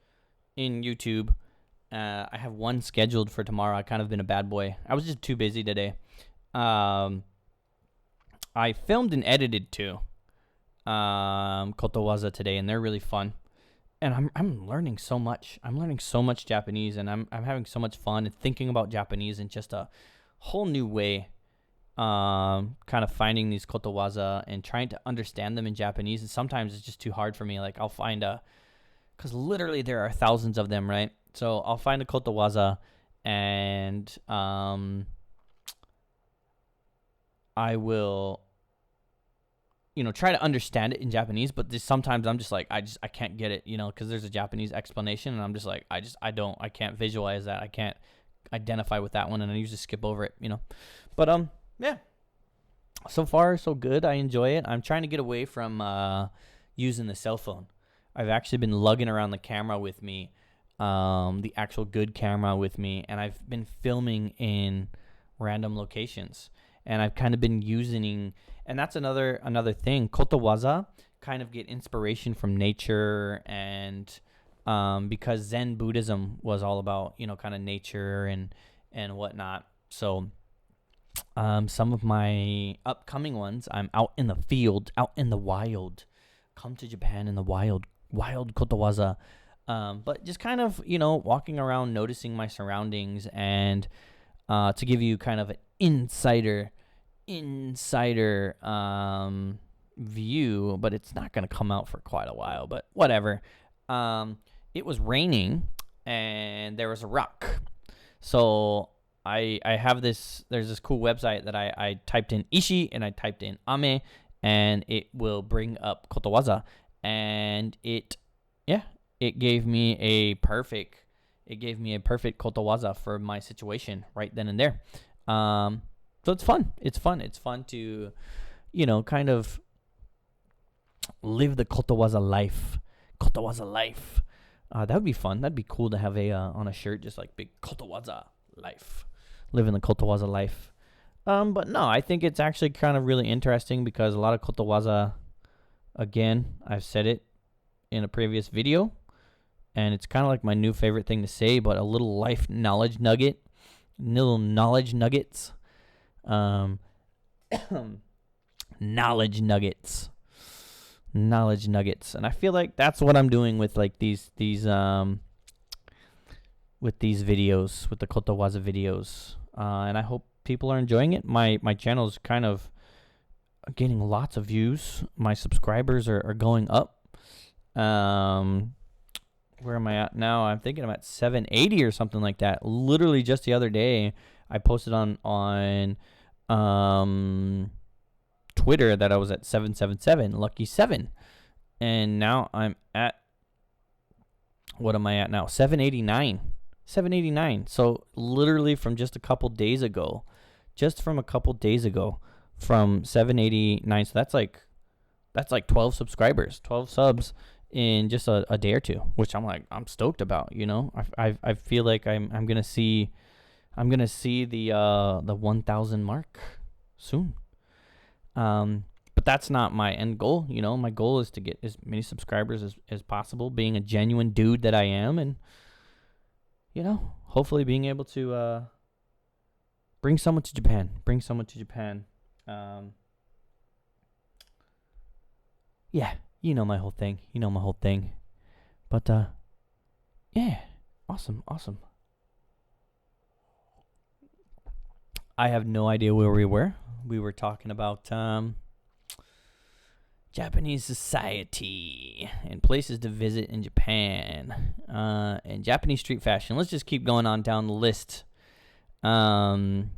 S1: in YouTube. I have one scheduled for tomorrow. I kind of been a bad boy. I was just too busy today. I filmed and edited 2. Kotowaza today, and they're really fun, and I'm learning so much. I'm learning so much Japanese, and I'm having so much fun and thinking about Japanese in just a whole new way. Kind of finding these Kotowaza and trying to understand them in Japanese, and sometimes it's just too hard for me. Like I'll find because literally there are thousands of them, right? So I'll find a Kotowaza, and I will try to understand it in Japanese, but sometimes I'm just like, I can't get it, because there's a Japanese explanation, and I'm just like, I can't visualize that. I can't identify with that one, and I usually skip over it, But, yeah. So far, so good. I enjoy it. I'm trying to get away from using the cell phone. I've actually been lugging around the camera with me, the actual good camera with me, and I've been filming in random locations. And I've kind of been using, and that's another thing. Kotowaza kind of get inspiration from nature, and because Zen Buddhism was all about kind of nature and whatnot. So some of my upcoming ones, I'm out in the field, out in the wild. Come to Japan in the wild Kotowaza. But just kind of walking around, noticing my surroundings, and to give you kind of an insider view, but it's not going to come out for quite a while, but whatever. It was raining and there was a rock. So I have there's this cool website that I typed in ishi and I typed in ame, and it will bring up kotowaza, and it gave me a perfect kotowaza for my situation right then and there. So it's fun. It's fun to, kind of live the kotowaza life. That would be fun. That'd be cool to have on a shirt, just like big kotowaza life, living the kotowaza life. But no, I think it's actually kind of really interesting because a lot of kotowaza, again, I've said it in a previous video, and it's kind of like my new favorite thing to say, but a little life knowledge nuggets. Knowledge nuggets. And I feel like that's what I'm doing with like these videos, with the kotowaza videos, and I hope people are enjoying it. My channel's kind of getting lots of views. My subscribers are going up. Where am I at now? I'm thinking I'm at 780 or something like that. Literally just the other day, I posted on Twitter that I was at 777, lucky 7. And now I'm at, what am I at now? 789. 789. So literally from just a couple days ago, from 789. So that's like 12 subscribers, 12 subs in just a day or two, which I'm stoked about. I feel like I'm gonna see the 1,000 mark soon. But that's not my end goal. My goal is to get as many subscribers as possible, being a genuine dude that I am, and hopefully being able to bring someone to Japan. Yeah, my whole thing. But yeah, awesome. I have no idea where we were. We were talking about Japanese society and places to visit in Japan, and Japanese street fashion. Let's just keep going on down the list. Number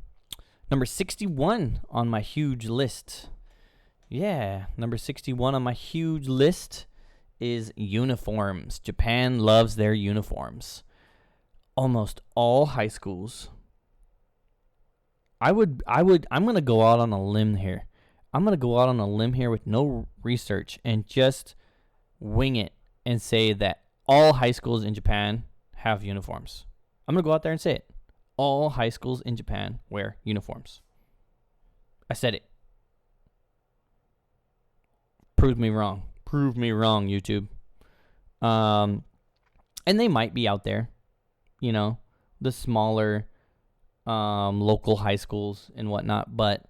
S1: 61 on my huge list. Yeah, number 61 on my huge list is uniforms. Japan loves their uniforms. Almost all high schools. I'm going to go out on a limb here. With no research and just wing it and say that all high schools in Japan have uniforms. I'm going to go out there and say it. All high schools in Japan wear uniforms. I said it. Prove me wrong, YouTube. And they might be out there, the smaller local high schools and whatnot, but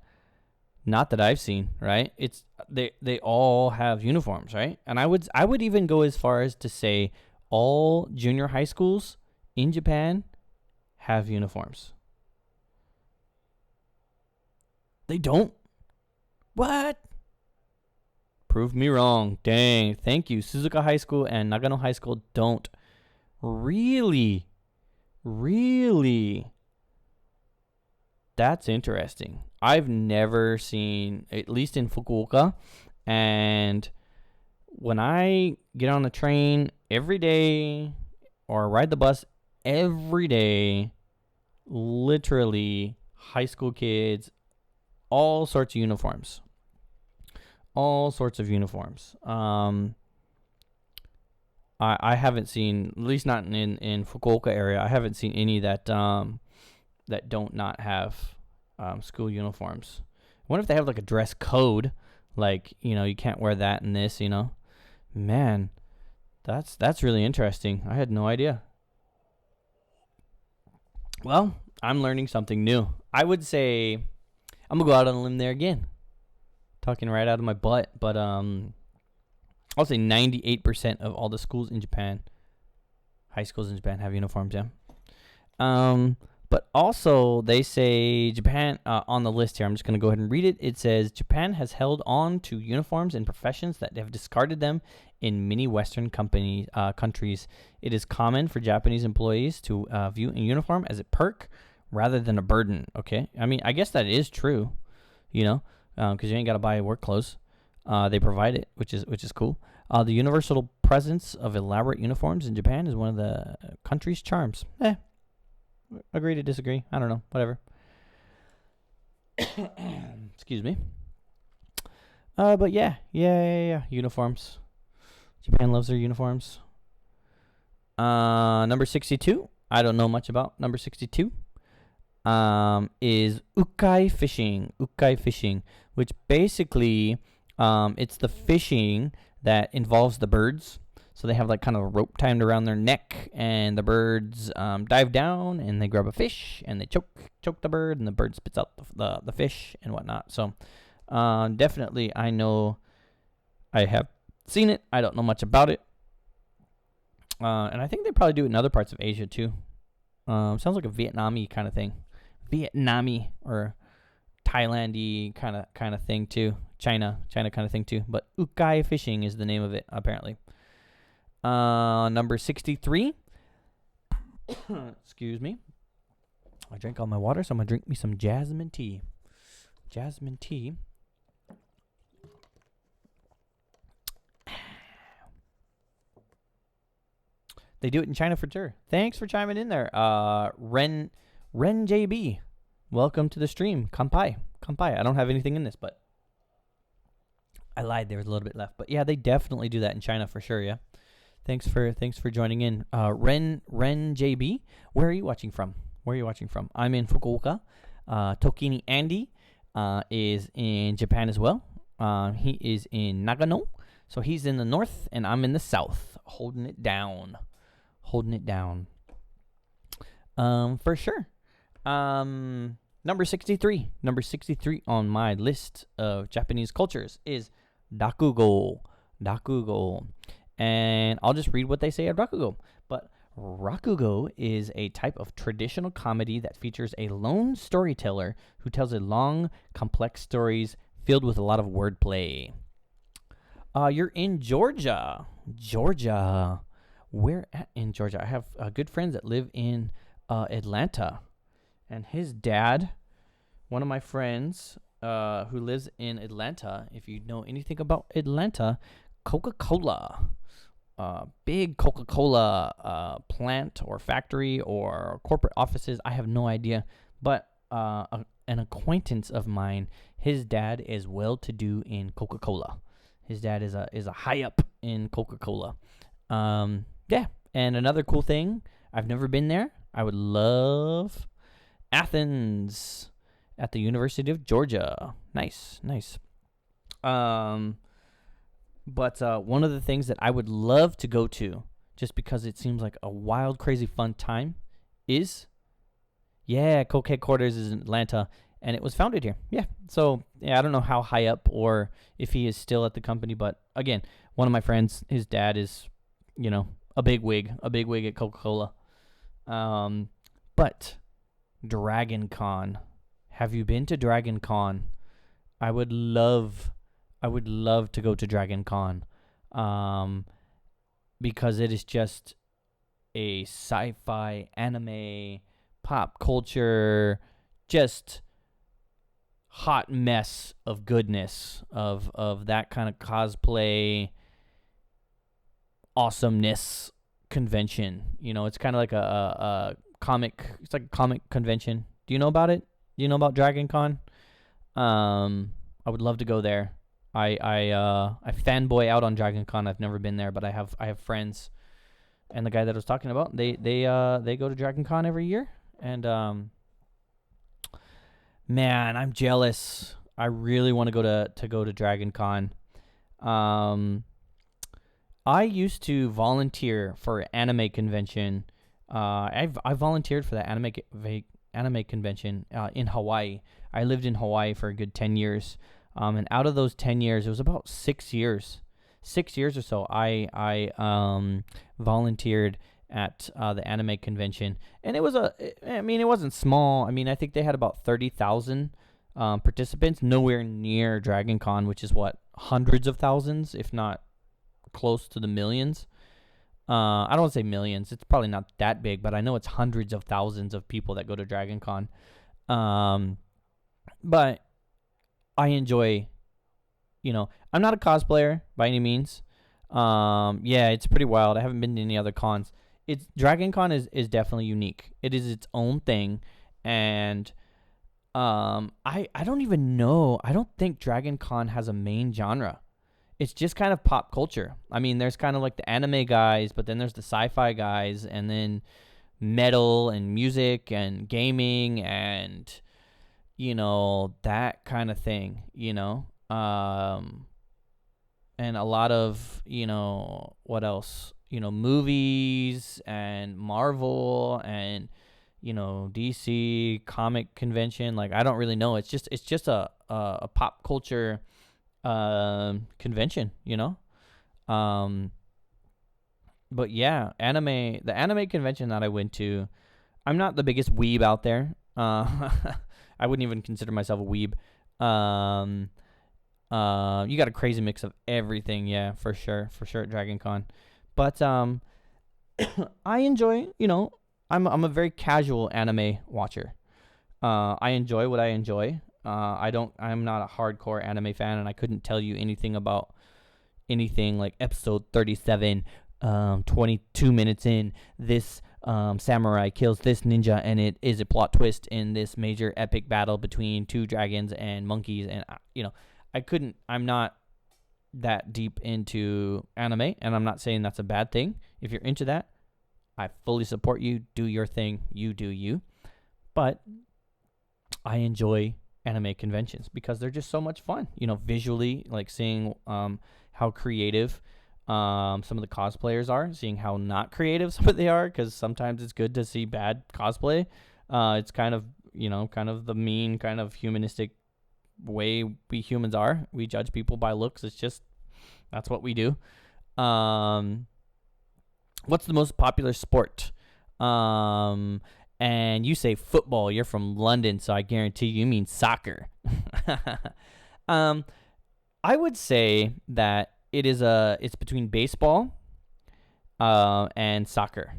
S1: not that I've seen, right? It's they all have uniforms, right? And I would even go as far as to say all junior high schools in Japan have uniforms. They don't? What? Prove me wrong. Dang. Thank you. Suzuka High School and Nagano High School don't. Really? That's interesting. I've never seen, at least in Fukuoka, and when I get on the train every day or ride the bus every day, literally high school kids, all sorts of uniforms. I haven't seen, at least not in Fukuoka area, I haven't seen any that don't not have school uniforms. I wonder if they have like a dress code, like, you can't wear that and this, Man, that's really interesting. I had no idea. Well, I'm learning something new. I would say I'm gonna go out on a limb there again. Talking right out of my butt, but I'll say 98% of all the schools in Japan, high schools in Japan, have uniforms. Yeah. But also, they say Japan on the list here. I'm just going to go ahead and read it. It says Japan has held on to uniforms in professions that have discarded them in many Western countries. It is common for Japanese employees to view a uniform as a perk rather than a burden. Okay, I mean, I guess that is true, because you ain't got to buy work clothes. They provide it, which is cool. The universal presence of elaborate uniforms in Japan is one of the country's charms. Agree to disagree. I don't know. Whatever. Excuse me. But yeah. Uniforms. Japan loves their uniforms. Number 62. I don't know much about number 62. Is ukai fishing. Ukai fishing, which basically, it's the fishing that involves the birds. So they have like kind of a rope tied around their neck, and the birds dive down and they grab a fish and they choke the bird, and the bird spits out the fish and whatnot. So definitely, I know, I have seen it. I don't know much about it, and I think they probably do it in other parts of Asia too. Sounds like a Vietnamese kind of thing, Vietnamese or Thailandy kind of thing too. China kind of thing too. But ukai fishing is the name of it apparently. Number 63. Excuse me. I drank all my water, so I'm going to drink me some jasmine tea. Jasmine tea. They do it in China for sure. Thanks for chiming in there. Ren JB. Welcome to the stream. Kanpai. I don't have anything in this, but I lied. There was a little bit left. But yeah, they definitely do that in China for sure, yeah. Thanks for joining in. Ren JB, where are you watching from? I'm in Fukuoka. Tokini Andy is in Japan as well. He is in Nagano. So he's in the north and I'm in the south. Holding it down. For sure. Number 63 on my list of Japanese cultures is Rakugo. And I'll just read what they say at Rakugo. But Rakugo is a type of traditional comedy that features a lone storyteller who tells a long, complex stories filled with a lot of wordplay. You're in Georgia. Where at in Georgia? I have good friends that live in Atlanta. And his dad, one of my friends who lives in Atlanta, if you know anything about Atlanta, Coca-Cola. Big Coca-Cola plant or factory or corporate offices. I have no idea. But an acquaintance of mine, his dad is well-to-do in Coca-Cola. His dad is a high up in Coca-Cola. Yeah. And another cool thing, I've never been there. I would love Athens at the University of Georgia. Nice. But one of the things that I would love to go to, just because it seems like a wild, crazy, fun time, is, Coke headquarters is in Atlanta, and it was founded here. Yeah, so, I don't know how high up or if he is still at the company, but, again, one of my friends, his dad is, a big wig at Coca-Cola. But Dragon Con. Have you been to Dragon Con? I would love to go to Dragon Con, because it is just a sci-fi, anime, pop culture, just hot mess of goodness of that kind of cosplay awesomeness convention. It's kind of like a comic. It's like a comic convention. Do you know about it? Do you know about Dragon Con? I would love to go there. I fanboy out on Dragon Con. I've never been there, but I have friends, and the guy that I was talking about, they go to Dragon Con every year, and man, I'm jealous. I really want to go to Dragon Con. I used to volunteer for an anime convention. I volunteered for the anime convention in Hawaii. I lived in Hawaii for a good 10 years. And out of those 10 years, it was about 6 years or so, I volunteered at the anime convention, and it wasn't small. I mean, I think they had about 30,000 participants, nowhere near Dragon Con, which is what, hundreds of thousands, if not close to the millions. I don't want to say millions. It's probably not that big, but I know it's hundreds of thousands of people that go to Dragon Con. But I enjoy, I'm not a cosplayer by any means. Yeah, it's pretty wild. I haven't been to any other cons. Dragon Con is definitely unique. It is its own thing, and I don't even know. I don't think Dragon Con has a main genre. It's just kind of pop culture. I mean, there's kind of like the anime guys, but then there's the sci-fi guys, and then metal and music and gaming and that kind of thing. And a lot of what else? Movies and Marvel and DC comic convention. Like, I don't really know. It's just a pop culture convention, but yeah, the anime convention that I went to, I'm not the biggest weeb out there. I wouldn't even consider myself a weeb. You got a crazy mix of everything, yeah, for sure at Dragon Con. But I enjoy, I'm a very casual anime watcher. I enjoy what I enjoy. I'm not a hardcore anime fan, and I couldn't tell you anything about anything like episode 37, 22 minutes in, this samurai kills this ninja, and it is a plot twist in this major epic battle between two dragons and monkeys. And, I'm not that deep into anime, and I'm not saying that's a bad thing. If you're into that, I fully support you. Do your thing. You do you. But I enjoy anime conventions because they're just so much fun, visually, like seeing how creative some of the cosplayers are, seeing how not creative some of they are, because sometimes it's good to see bad cosplay. It's kind of the mean, kind of humanistic way we humans are. We judge people by looks. It's just, that's what we do. What's the most popular sport? And you say football. You're from London, so I guarantee you mean soccer. I would say that it's between baseball and soccer.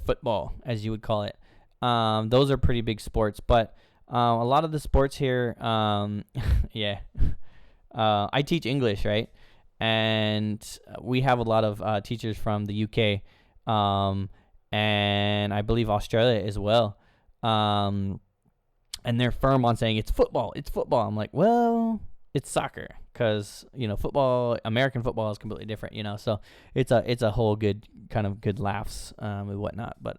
S1: Football, as you would call it. Those are pretty big sports, but a lot of the sports here, yeah. I teach English, right? And we have a lot of teachers from the UK, and I believe Australia as well. And they're firm on saying it's football. It's football. I'm like, well, it's soccer, because football, American football is completely different. So it's a whole good laughs and whatnot. But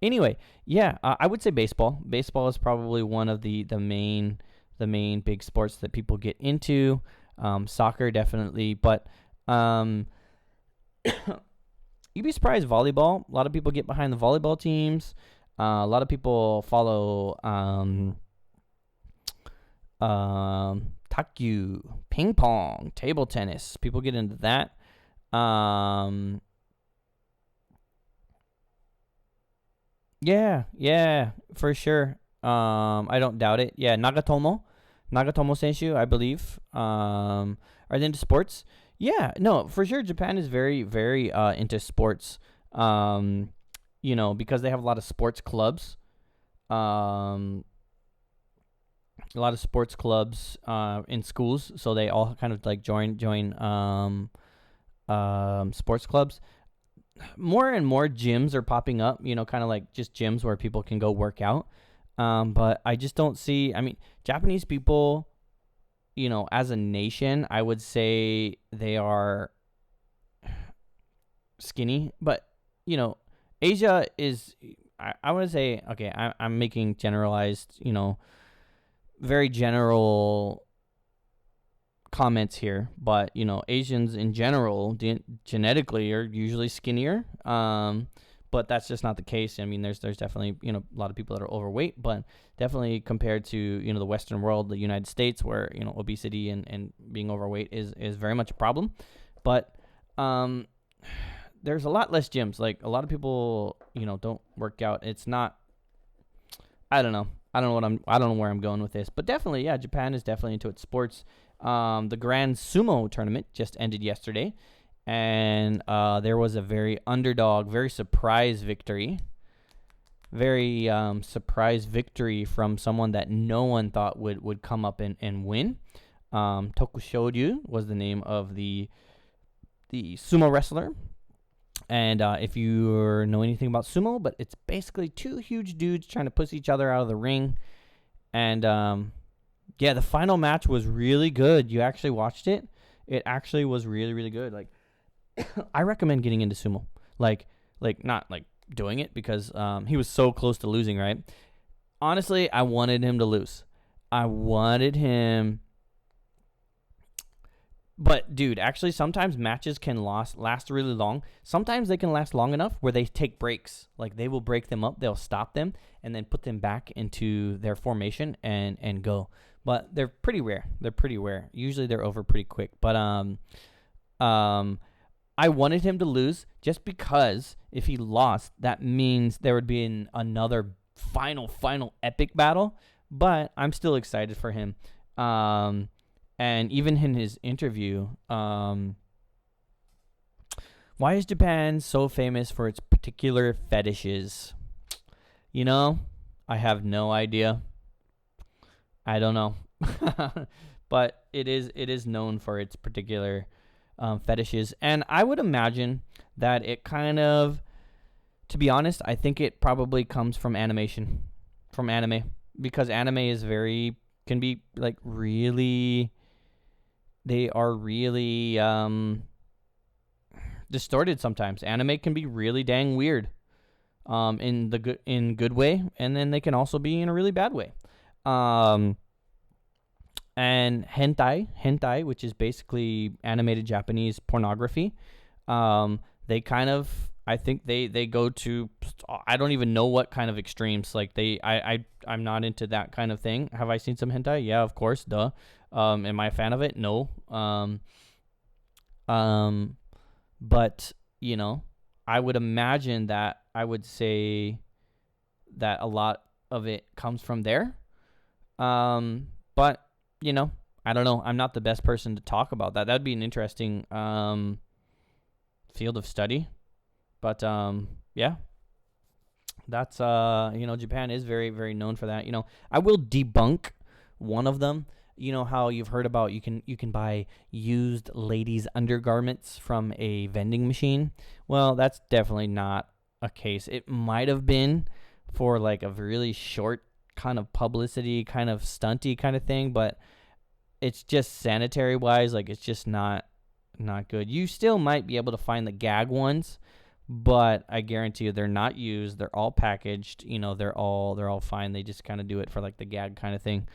S1: anyway, yeah, I would say baseball. Baseball is probably one of the main big sports that people get into. Soccer definitely, but you'd be surprised. Volleyball. A lot of people get behind the volleyball teams. A lot of people follow Takyu, ping pong, table tennis. People get into that. Yeah, for sure. I don't doubt it. Yeah, Nagatomo Senshu, I believe. Are they into sports? Yeah, no, for sure. Japan is very, very into sports. Because they have a lot of sports clubs. A lot of sports clubs in schools, so they all kind of like join sports clubs. More and more gyms are popping up, kind of like just gyms where people can go work out. But I just don't see, Japanese people, as a nation, I would say they are skinny, but, Asia is, I want to say, okay, I'm making generalized, very general comments here, but Asians in general genetically are usually skinnier, but that's just not the case. There's definitely a lot of people that are overweight, but definitely compared to the Western world, the United States, where obesity and being overweight is very much a problem. But there's a lot less gyms. Like a lot of people, don't work out. It's not. I don't know. I don't know where I'm going with this, but definitely, yeah, Japan is definitely into its sports. The Grand Sumo tournament just ended yesterday, and there was a very underdog, very surprise victory. Very surprise victory from someone that no one thought would come up and win. Tokushoryu was the name of the sumo wrestler. And if you know anything about sumo, but it's basically two huge dudes trying to push each other out of the ring. And the final match was really good. You actually watched it? It actually was really, really good. Like, I recommend getting into sumo. Like not like doing it because he was so close to losing, right? Honestly, I wanted him to lose. I wanted him. But, dude, actually, sometimes matches can last really long. Sometimes they can last long enough where they take breaks. Like, they will break them up, they'll stop them, and then put them back into their formation and go. But they're pretty rare. Usually they're over pretty quick. But I wanted him to lose just because if he lost, that means there would be another final epic battle. But I'm still excited for him. And even in his interview, why is Japan so famous for its particular fetishes? I have no idea. I don't know. But it is known for its particular fetishes. And I would imagine that it kind of, to be honest, I think it probably comes from anime. Because anime can be like really... They are really distorted sometimes. Anime can be really dang weird, in good way, and then they can also be in a really bad way. And hentai, which is basically animated Japanese pornography, they kind of, I think they go to, I don't even know what kind of extremes. Like I'm not into that kind of thing. Have I seen some hentai? Yeah, of course, duh. Am I a fan of it? No. But I would imagine that I would say that a lot of it comes from there. But I don't know. I'm not the best person to talk about that. That'd be an interesting field of study. But yeah. That's Japan is very, very known for that. I will debunk one of them. How you've heard about you can buy used ladies' undergarments from a vending machine? Well, that's definitely not a case. It might have been for like a really short kind of publicity, kind of stunty kind of thing, but it's just sanitary wise, like it's just not good. You still might be able to find the gag ones, but I guarantee you they're not used. They're all packaged. They're all fine. They just kind of do it for like the gag kind of thing.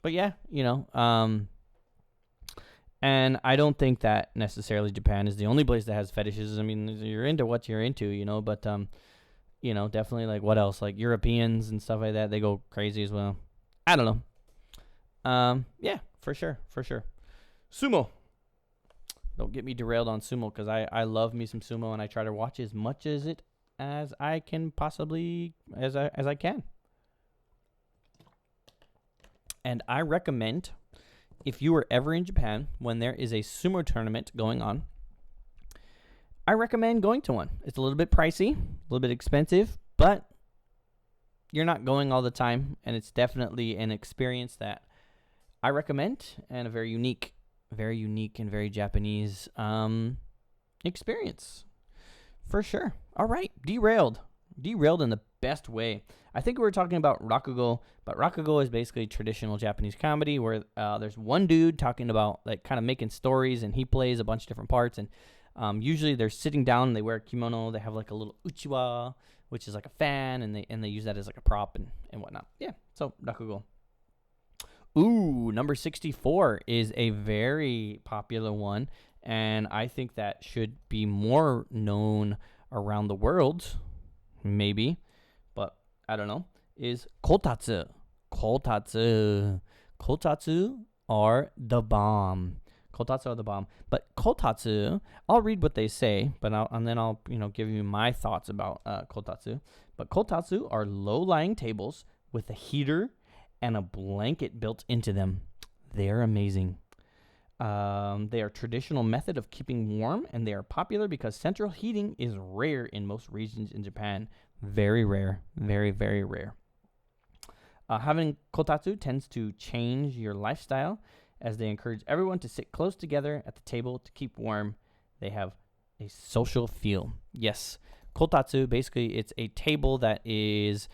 S1: But yeah, and I don't think that necessarily Japan is the only place that has fetishes. I mean, you're into what you're into, but, definitely like what else? Like Europeans and stuff like that, they go crazy as well. I don't know. Yeah, for sure. Sumo. Don't get me derailed on sumo because I love me some sumo and I try to watch as much as it as I can possibly, as I can. And I recommend, if you are ever in Japan when there is a sumo tournament going on, I recommend going to one. It's a little bit pricey, a little bit expensive, but you're not going all the time, and it's definitely an experience that I recommend and a very unique and very Japanese experience, for sure. All right, derailed in the best way. I think we were talking about Rakugo, but Rakugo is basically traditional Japanese comedy where there's one dude talking about like kind of making stories, and he plays a bunch of different parts. And usually they're sitting down, and they wear a kimono. They have like a little uchiwa, which is like a fan, and they use that as like a prop and whatnot. Yeah, so Rakugo. Ooh, number 64 is a very popular one, and I think that should be more known around the world, maybe. I don't know, is kotatsu. Kotatsu are the bomb. Kotatsu are the bomb. But kotatsu, I'll read what they say, but then I'll give you my thoughts about kotatsu. But kotatsu are low-lying tables with a heater and a blanket built into them. They're amazing. They are a traditional method of keeping warm, and they are popular because central heating is rare in most regions in Japan. Very rare. Very, very rare. Having kotatsu tends to change your lifestyle as they encourage everyone to sit close together at the table to keep warm. They have a social feel. Yes, kotatsu, basically, it's a table that is,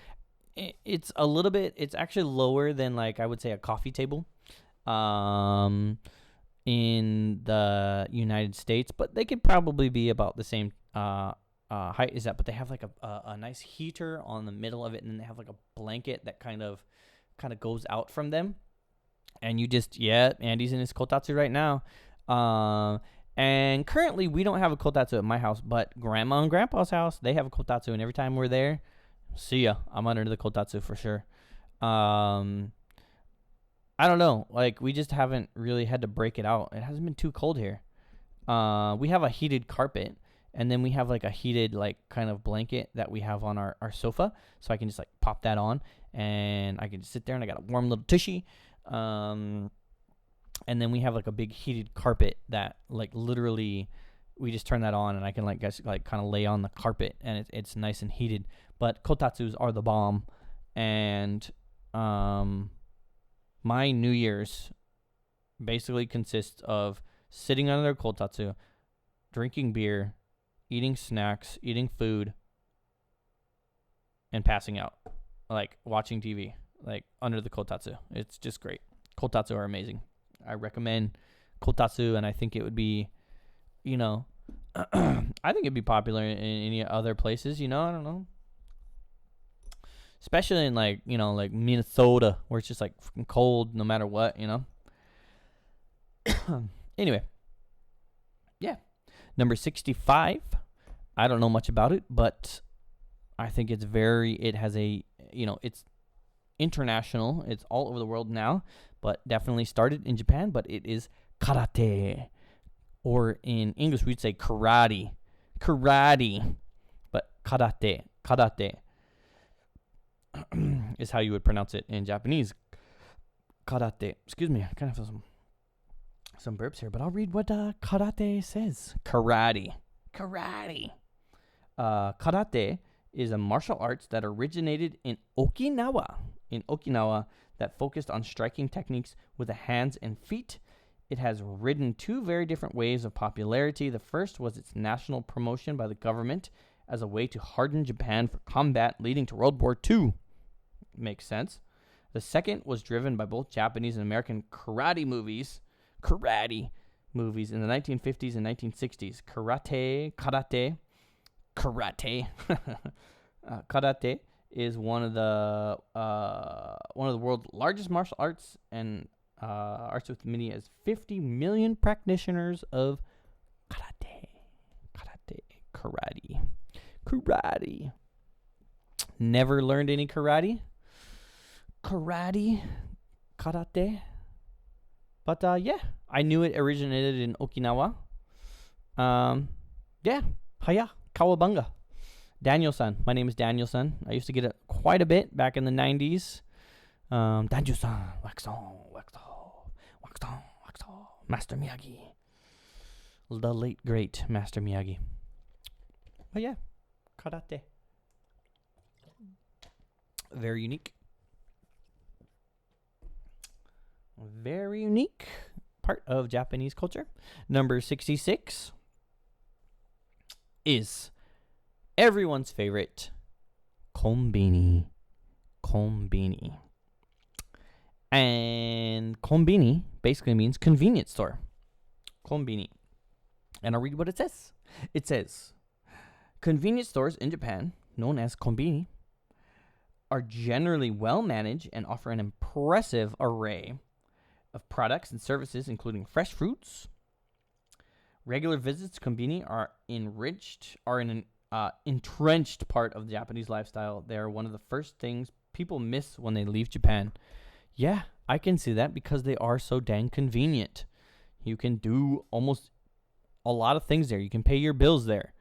S1: it's a little bit, it's actually lower than, like, I would say a coffee table in the United States, but they could probably be about the same height as that. But they have like a nice heater on the middle of it, and then they have like a blanket that kind of goes out from them. And you just, Andy's in his kotatsu right now. And currently we don't have a kotatsu at my house, but Grandma and Grandpa's house, they have a kotatsu, and every time we're there, see ya, I'm under the kotatsu for sure. I don't know, like, we just haven't really had to break it out. It hasn't been too cold here. We have a heated carpet, and then we have like a heated, like, kind of blanket that we have on our sofa, so I can just like pop that on, and I can just sit there, and I got a warm little tushy. And then we have like a big heated carpet that, like, literally we just turn that on, and I can kind of lay on the carpet, and it's nice and heated. But kotatsus are the bomb. And my New Year's basically consists of sitting under a kotatsu, drinking beer, eating snacks, eating food, and passing out, like watching TV, like under the kotatsu. It's just great. Kotatsu are amazing. I recommend kotatsu, and I think it would be, I think it'd be popular in any other places, I don't know. Especially in like Minnesota, where it's just like freaking cold no matter what, Anyway. Yeah. Number 65. I don't know much about it, but I think it has it's international. It's all over the world now, but definitely started in Japan. But it is karate, or in English we'd say karate, but karate is how you would pronounce it in Japanese. Karate. Excuse me, I kind of have some burps here, but I'll read what karate says. Karate. Karate is a martial arts that originated in Okinawa. That focused on striking techniques with the hands and feet. It has ridden two very different waves of popularity. The first was its national promotion by the government as a way to harden Japan for combat, leading to World War II. Makes sense. The second was driven by both Japanese and American karate movies in the 1950s and 1960s. Karate Karate is one of the world's largest martial arts, and arts with many as 50 million practitioners of karate. Never learned any karate, but I knew it originated in Okinawa. Haya kawabunga. Daniel-san. My name is Daniel-san. I used to get it quite a bit back in the 90s. Daniel-san, wax on. Master Miyagi. The late, great Master Miyagi. But yeah, karate. Very unique. Very unique part of Japanese culture. Number 66 is everyone's favorite, konbini. And konbini basically means convenience store. Konbini. And I'll read what it says. It says, convenience stores in Japan, known as konbini, are generally well managed and offer an impressive array of products and services, including fresh fruits. Regular visits to konbini are an entrenched part of the Japanese lifestyle. They are one of the first things people miss when they leave Japan. Yeah, I can see that because they are so dang convenient. You can do almost a lot of things there. You can pay your bills there.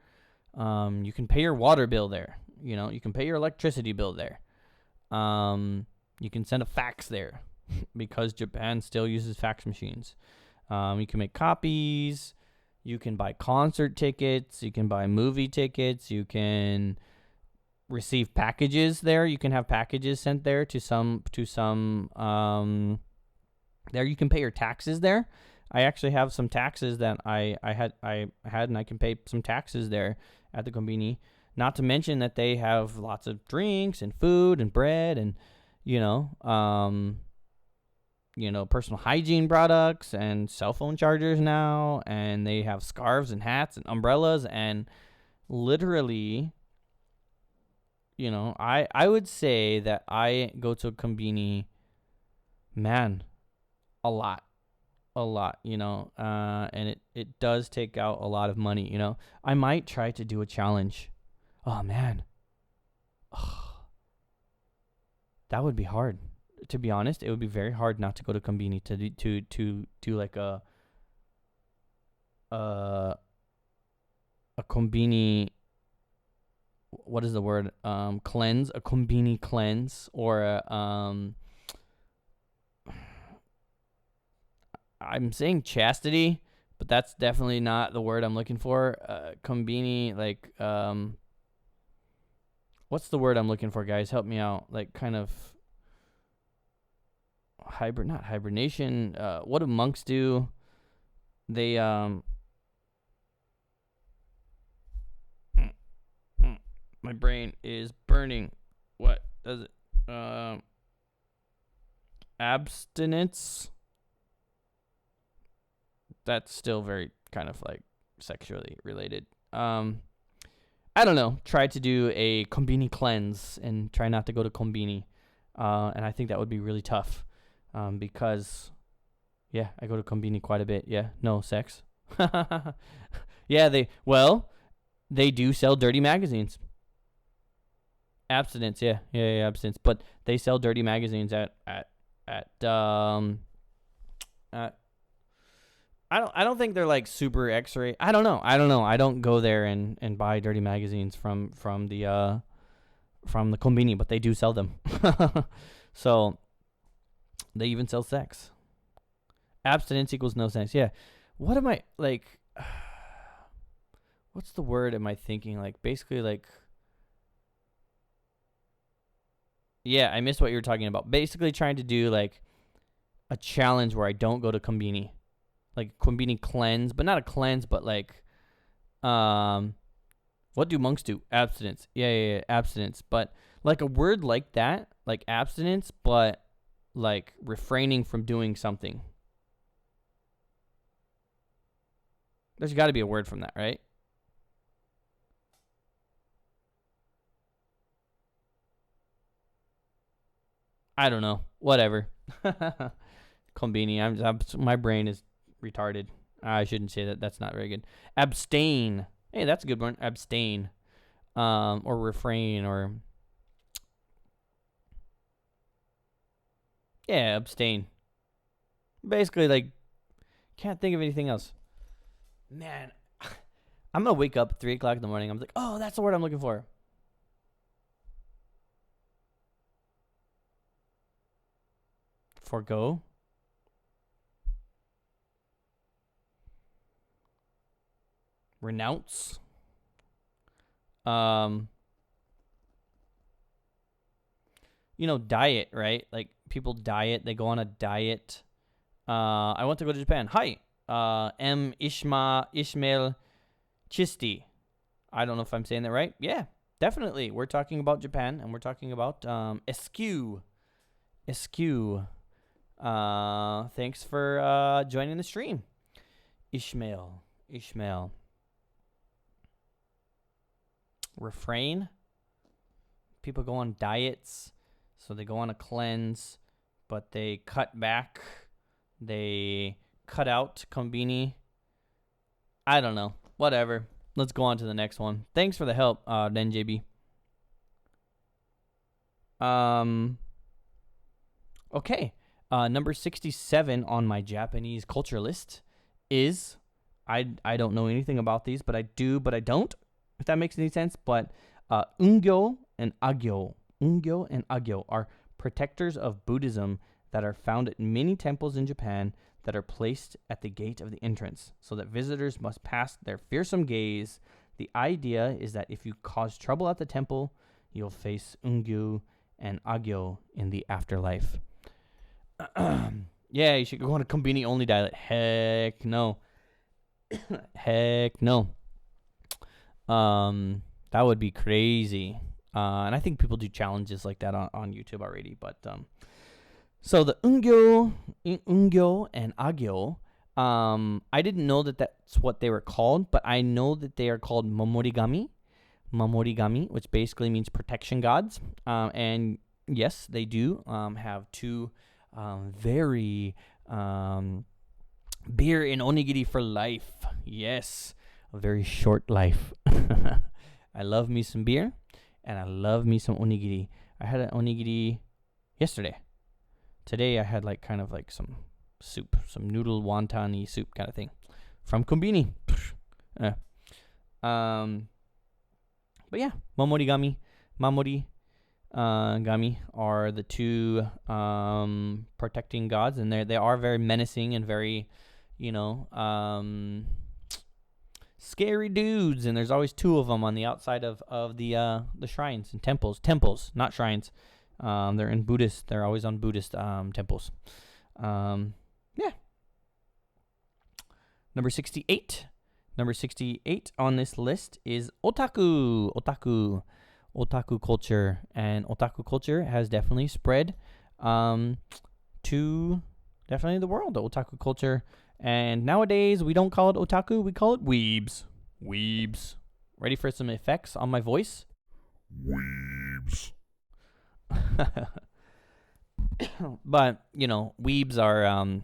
S1: You can pay your water bill there. You can pay your electricity bill there. You can send a fax there because Japan still uses fax machines. You can make copies. You can buy concert tickets. You can buy movie tickets. You can receive packages there. You can have packages sent there to some. There you can pay your taxes there. I actually have some taxes that I had, and I can pay some taxes there at the Konbini. Not to mention that they have lots of drinks and food and bread and personal hygiene products and cell phone chargers now, and they have scarves and hats and umbrellas and literally, I would say that I go to a Konbini, man, a lot, and it does take out a lot of money, I might try to do a challenge. Oh, man. That would be hard. To be honest, it would be very hard not to go to Konbini to do like a Konbini, what is the word? Cleanse, a Konbini cleanse, or I'm saying chastity, but that's definitely not the word I'm looking for. Konbini, like, what's the word I'm looking for, guys? Help me out. Like, kind of not hibernation. What do monks do? They my brain is burning. What does it? Abstinence. That's still very kind of like sexually related. I don't know. Try to do a Konbini cleanse and try not to go to Konbini. And I think that would be really tough. Because, yeah, I go to Konbini quite a bit. Yeah, no sex. Yeah, they do sell dirty magazines. Abstinence, yeah, abstinence. But they sell dirty magazines at I don't think they're like super X-ray. I don't know. I don't go there and buy dirty magazines from the Konbini, but they do sell them. So they even sell sex. Abstinence equals no sex. Yeah. What am I like? What's the word am I thinking? Like basically like. Yeah, I missed what you were talking about. Basically trying to do like a challenge where I don't go to Konbini. Like Konbini cleanse, but not a cleanse, but like, what do monks do? Abstinence. Yeah, abstinence. But like a word like that, like abstinence, but like refraining from doing something. There's got to be a word from that, right? I don't know. Whatever. Konbini. My brain is retarded. I shouldn't say that. That's not very good. Abstain. Hey, that's a good one. Abstain. Or refrain, or yeah, abstain. Basically, like, can't think of anything else. Man, I'm gonna wake up at 3 o'clock in the morning. I'm like, oh, that's the word I'm looking for. Forgo. Renounce. Diet, right? Like people diet, they go on a diet. I want to go to Japan. Hi. Ishmael Chisti. I don't know if I'm saying that right. Yeah, definitely. We're talking about Japan, and we're talking about Eskew. Thanks for joining the stream. Ishmael. Refrain. People go on diets, so they go on a cleanse, but they cut back. They cut out Konbini. I don't know. Whatever. Let's go on to the next one. Thanks for the help, NJB. Okay. Number 67 on my Japanese culture list is. I don't know anything about these, but I do, but I don't, if that makes any sense. But Ungyo and Agyo. Ungyo and Agyo are protectors of Buddhism that are found at many temples in Japan that are placed at the gate of the entrance so that visitors must pass their fearsome gaze. The idea is that if you cause trouble at the temple, you'll face Ungyo and Agyo in the afterlife. Yeah, you should go on a Konbini only diet. Heck no. Heck no. That would be crazy. And I think people do challenges like that on YouTube already. But so the Ungyo and Agyo, I didn't know that that's what they were called, but I know that they are called Momorigami, which basically means protection gods. And yes, they do have two very beer and onigiri for life. Yes, a very short life. I love me some beer, and I love me some onigiri. I had an onigiri yesterday. Today I had kind of some soup, some noodle wonton-y soup kind of thing from Konbini. But yeah, Mamori Gami are the two protecting gods, and they are very menacing and very, scary dudes. And there's always two of them on the outside of the shrines and temples, not shrines. They're in Buddhist. They're always on Buddhist temples. Yeah. Number 68 on this list is otaku culture, and otaku culture has definitely spread to definitely the world. The otaku culture, and nowadays we don't call it otaku, we call it weebs. Ready for some effects on my voice? Weebs. But weebs are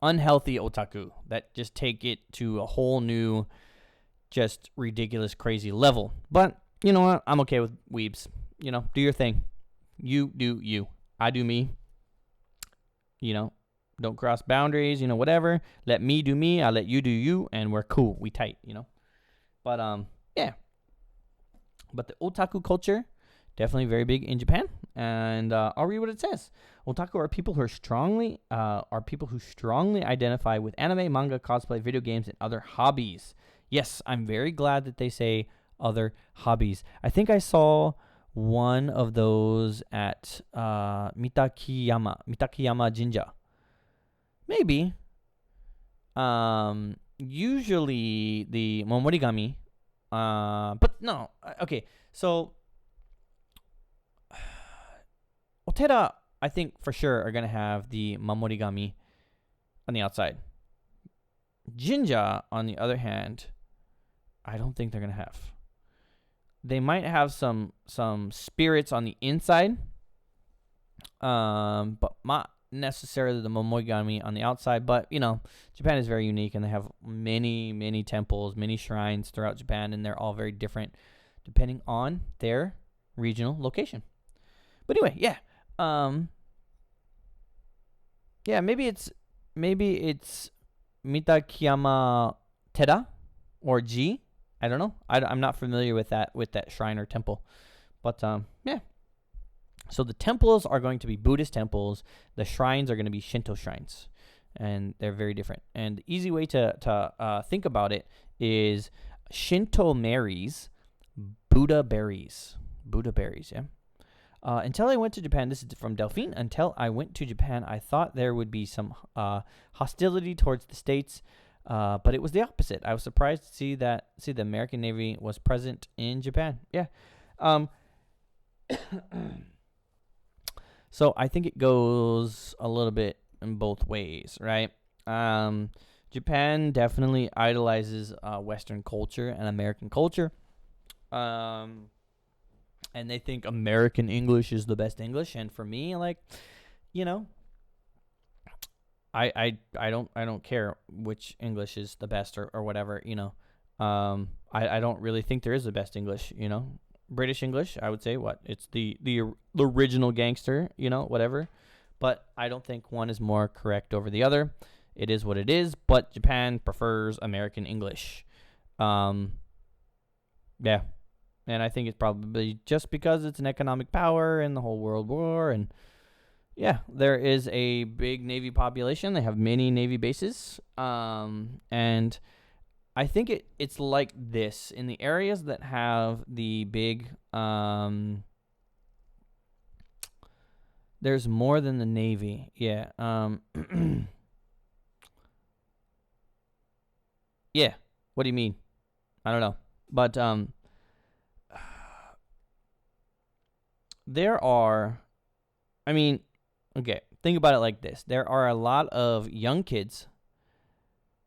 S1: unhealthy otaku that just take it to a whole new, just ridiculous, crazy level. But you know what? I'm okay with weebs. Do your thing. You do you. I do me. Don't cross boundaries. Whatever. Let me do me. I let you do you, and we're cool. We tight. But yeah. But the otaku culture, definitely very big in Japan. And I'll read what it says. Otaku are people who strongly identify with anime, manga, cosplay, video games, and other hobbies. Yes, I'm very glad that they say other hobbies. I think I saw one of those at Mitakiyama Jinja. Maybe. Usually the Momorigami. But no. Okay, so Otera, I think for sure, are going to have the Mamorigami on the outside. Jinja, on the other hand, I don't think they're going to have. They might have some spirits on the inside, but not necessarily the Momorigami on the outside. But, Japan is very unique, and they have many, many temples, many shrines throughout Japan, and they're all very different depending on their regional location. But anyway, yeah. Maybe it's Mitakiyama Tera or Ji. I don't know. I'm not familiar with that shrine or temple. But yeah. So the temples are going to be Buddhist temples. The shrines are going to be Shinto shrines, and they're very different. And the easy way to think about it is Shinto marries Buddha berries. Yeah. Until I went to Japan, this is from Delphine. Until I went to Japan, I thought there would be some hostility towards the States, but it was the opposite. I was surprised to see the American Navy was present in Japan. Yeah. So I think it goes a little bit in both ways, right? Japan definitely idolizes Western culture and American culture. And they think American English is the best English, and for me, I don't care which English is the best or whatever, I don't really think there is the best English, British English, I would say it's the original gangster, whatever, but I don't think one is more correct over the other. it is what it is. But Japan prefers American English. Yeah. And I think it's probably just because it's an economic power in the whole world war. And yeah, there is a big Navy population. They have many Navy bases. And I think it's like this. In the areas that have the big, there's more than the Navy. Yeah. Yeah. What do you mean? I don't know. But there are, I mean, okay, think about it like this. There are a lot of young kids.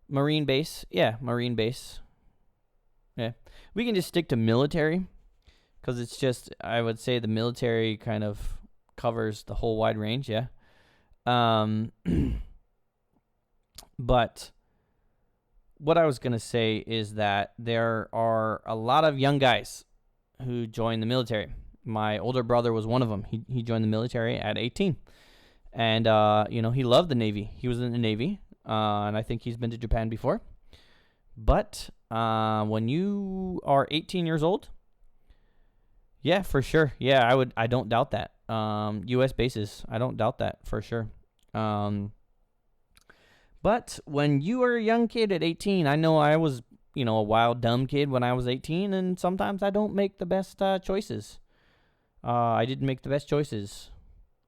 S1: Marine base. Yeah, Marine base. Yeah. We can just stick to military because it's just, I would say the military kind of covers the whole wide range, yeah. But what I was going to say is that there are a lot of young guys who join the military. My older brother was one of them. He joined the military at 18. And, he loved the Navy. He was in the Navy, and I think he's been to Japan before. But when you are 18 years old, yeah, for sure. Yeah, I don't doubt that. U.S. bases, I don't doubt that for sure. But when you are a young kid at 18, I know I was, a wild, dumb kid when I was 18, and sometimes I don't make the best choices. I didn't make the best choices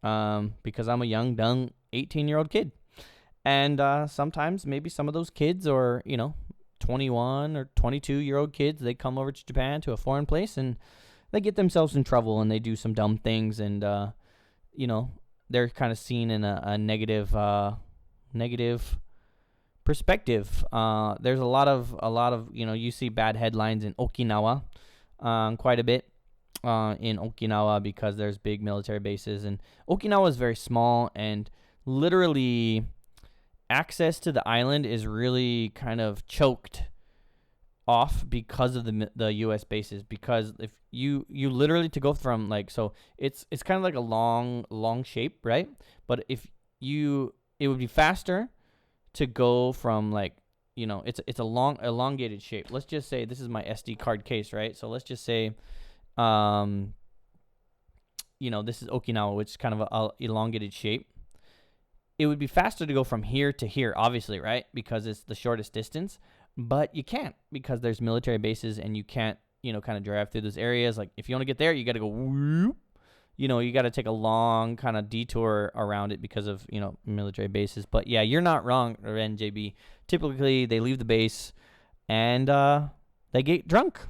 S1: because I'm a young, dumb 18-year-old kid. And sometimes maybe some of those kids are, 21 or 22-year-old kids, they come over to Japan, to a foreign place, and they get themselves in trouble and they do some dumb things, and, they're kind of seen in a negative perspective. There's a lot of, you see bad headlines in Okinawa quite a bit. In Okinawa because there's big military bases, and Okinawa is very small, and literally access to the island is really kind of choked off because of the U.S. bases. Because if you literally, to go from it's kind of like a long shape, right? But it would be faster to go from it's a long elongated shape. Let's just say this is my SD card case, right? So let's just say this is Okinawa, which is kind of a elongated shape. It would be faster to go from here to here, obviously, right? Because it's the shortest distance. But you can't, because there's military bases, and you can't, kind of drive through those areas. Like, if you want to get there, you got to go whoop. You got to take a long kind of detour around it because of, military bases. But yeah, you're not wrong, NJB. Typically, they leave the base and they get drunk.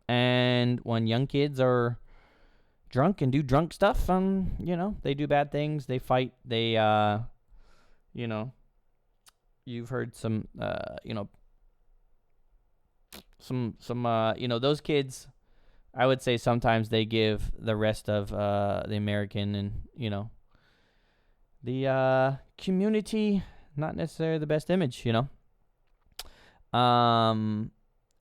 S1: And when young kids are drunk and do drunk stuff, they do bad things. They fight. They, you've heard some, those kids, I would say sometimes they give the rest of the American and, the community not necessarily the best image,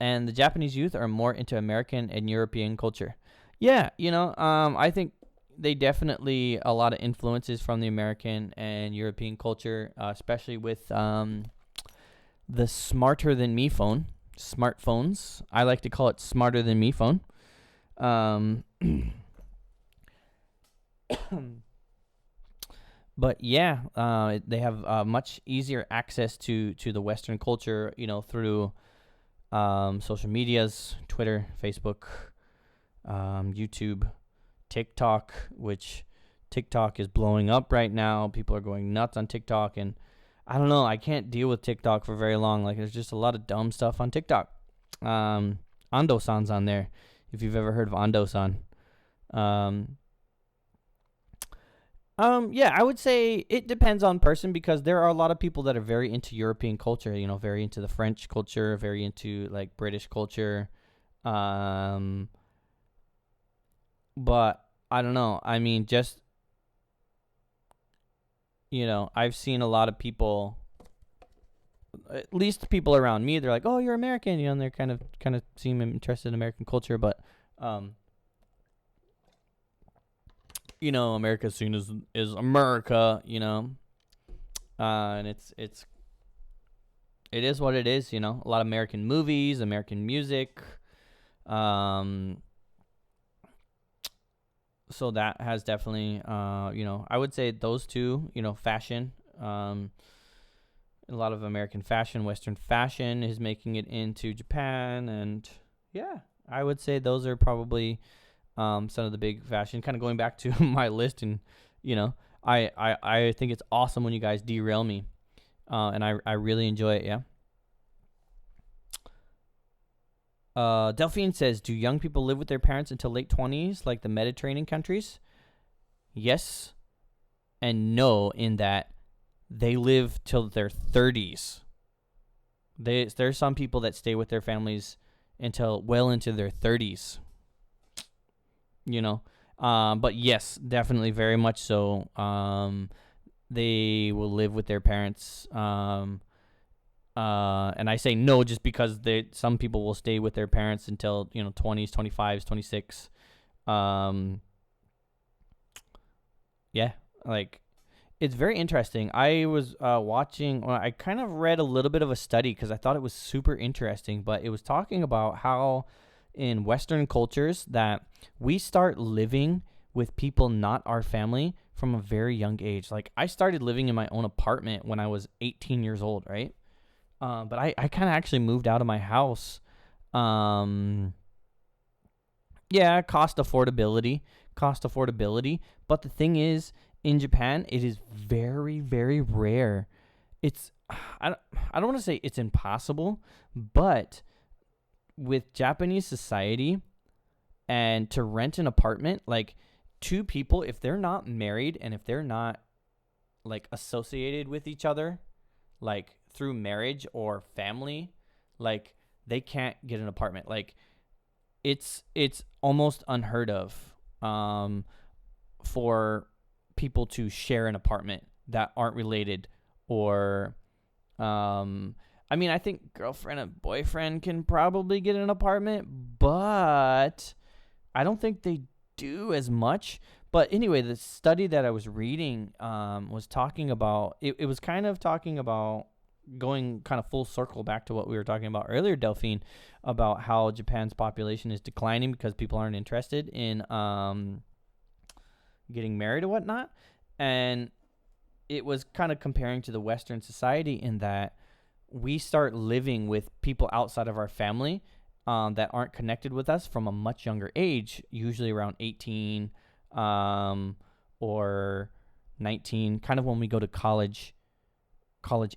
S1: and the Japanese youth are more into American and European culture. Yeah, I think they definitely a lot of influences from the American and European culture, especially with the smarter than me smartphones. I like to call it smarter than me phone. But yeah, they have much easier access to the Western culture, through social medias, Twitter, Facebook, YouTube, TikTok, which TikTok is blowing up right now. People are going nuts on TikTok, and I don't know, I can't deal with TikTok for very long. Like, there's just a lot of dumb stuff on TikTok. Ando-san's on there, if you've ever heard of Ando-san. Yeah, I would say it depends on person, because there are a lot of people that are very into European culture, very into the French culture, very into like British culture. But I don't know. I mean, just, I've seen a lot of people, at least people around me, they're like, "Oh, you're American," and they're kind of seem interested in American culture, but America's seen as America, and it's it is what it is, you know. A lot of American movies, American music. So that has definitely, you know, I would say those two, you know, fashion. A lot of American fashion, Western fashion is making it into Japan. And yeah, I would say those are probably some of the big fashion. Kind of going back to my list, and, you know, I think it's awesome when you guys derail me. And I really enjoy it, yeah. Delphine says, do young people live with their parents until late 20s, like the Mediterranean countries? Yes and no, in that they live till their 30s. There's some people that stay with their families until well into their 30s, you know. But yes, definitely, very much so. They will live with their parents. And I say no just because some people will stay with their parents until, you know, 20s, 25s, 26. Yeah, like, it's very interesting. I was watching, well, I kind of read a little bit of a study because I thought it was super interesting, but it was talking about how in Western cultures that we start living with people not our family from a very young age. Like, I started living in my own apartment when I was 18 years old, right? But I kind of actually moved out of my house. Yeah, cost affordability. But the thing is, in Japan, it is very, very rare. It's, I don't want to say it's impossible, but with Japanese society, and to rent an apartment, like, two people, if they're not married and if they're not, like, associated with each other, like, through marriage or family, like, they can't get an apartment. Like, it's almost unheard of for people to share an apartment that aren't related. Or I mean, I think girlfriend and boyfriend can probably get an apartment, but I don't think they do as much. But anyway, the study that I was reading was talking about, it was kind of talking about, going kind of full circle back to what we were talking about earlier, Delphine, about how Japan's population is declining because people aren't interested in getting married or whatnot. And it was kind of comparing to the Western society in that we start living with people outside of our family that aren't connected with us from a much younger age, usually around 18 or 19, kind of when we go to college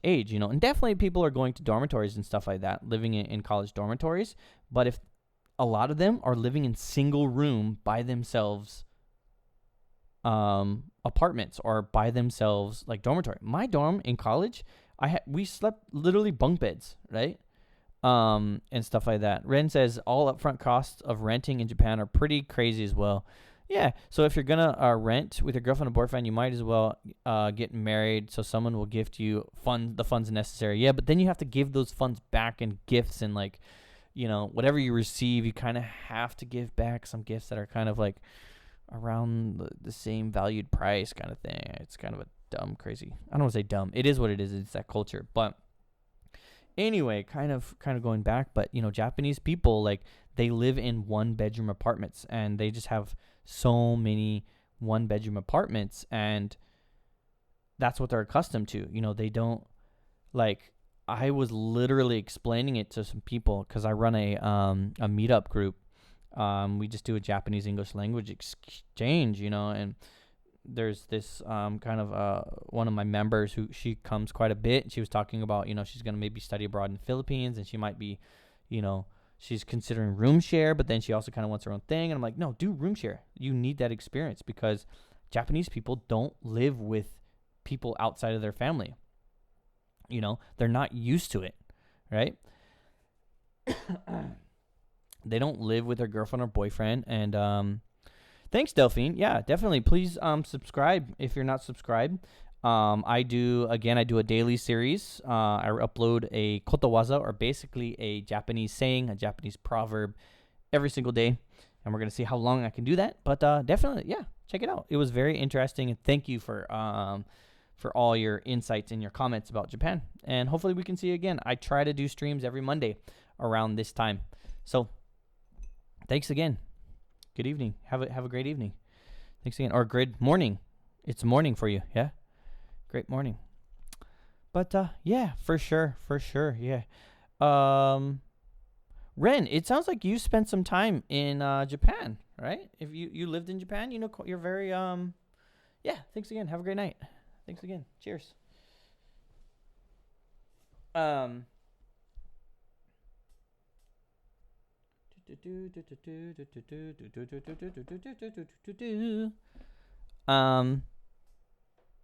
S1: age, you know. And definitely people are going to dormitories and stuff like that, living in college dormitories. But if a lot of them are living in single room by themselves apartments, or by themselves, like dormitory. My dorm in college, we slept literally bunk beds, right? And stuff like that. Ren says all upfront costs of renting in Japan are pretty crazy as well. Yeah, so if you're gonna rent with your girlfriend or boyfriend, you might as well get married, so someone will gift you the funds necessary. Yeah, but then you have to give those funds back in gifts, and, like, you know, whatever you receive, you kind of have to give back some gifts that are kind of like around the same valued price kind of thing. It's kind of a dumb, crazy. I don't want to say dumb. It is what it is. It's that culture. But anyway, kind of going back, but, you know, Japanese people, like, they live in 1-bedroom apartments, and they just have so many 1-bedroom apartments, and that's what they're accustomed to. You know, they don't, like, I was literally explaining it to some people because I run a meetup group. We just do a Japanese English language exchange, you know, and there's this kind of one of my members who, she comes quite a bit. She was talking about, you know, she's going to maybe study abroad in the Philippines, and she might be, you know, she's considering room share, but then she also kind of wants her own thing. And I'm like, no, do room share. You need that experience because Japanese people don't live with people outside of their family. You know, they're not used to it, right? They don't live with their girlfriend or boyfriend. And thanks, Delphine. Yeah, definitely. Please subscribe if you're not subscribed. I do a daily series. I upload a kotowaza, or basically a Japanese saying, a Japanese proverb, every single day. And we're going to see how long I can do that. But definitely, yeah, check it out. It was very interesting. And thank you for for all your insights and your comments about Japan. And hopefully we can see you again. I try to do streams every Monday around this time. So thanks again. Good evening. Have a great evening. Thanks again. Or great morning. It's morning for you. Yeah. Great morning. But yeah, for sure. Yeah. Ren, it sounds like you spent some time in Japan, right? If you lived in Japan, you know, you're very yeah, thanks again. Have a great night. Thanks again. Cheers.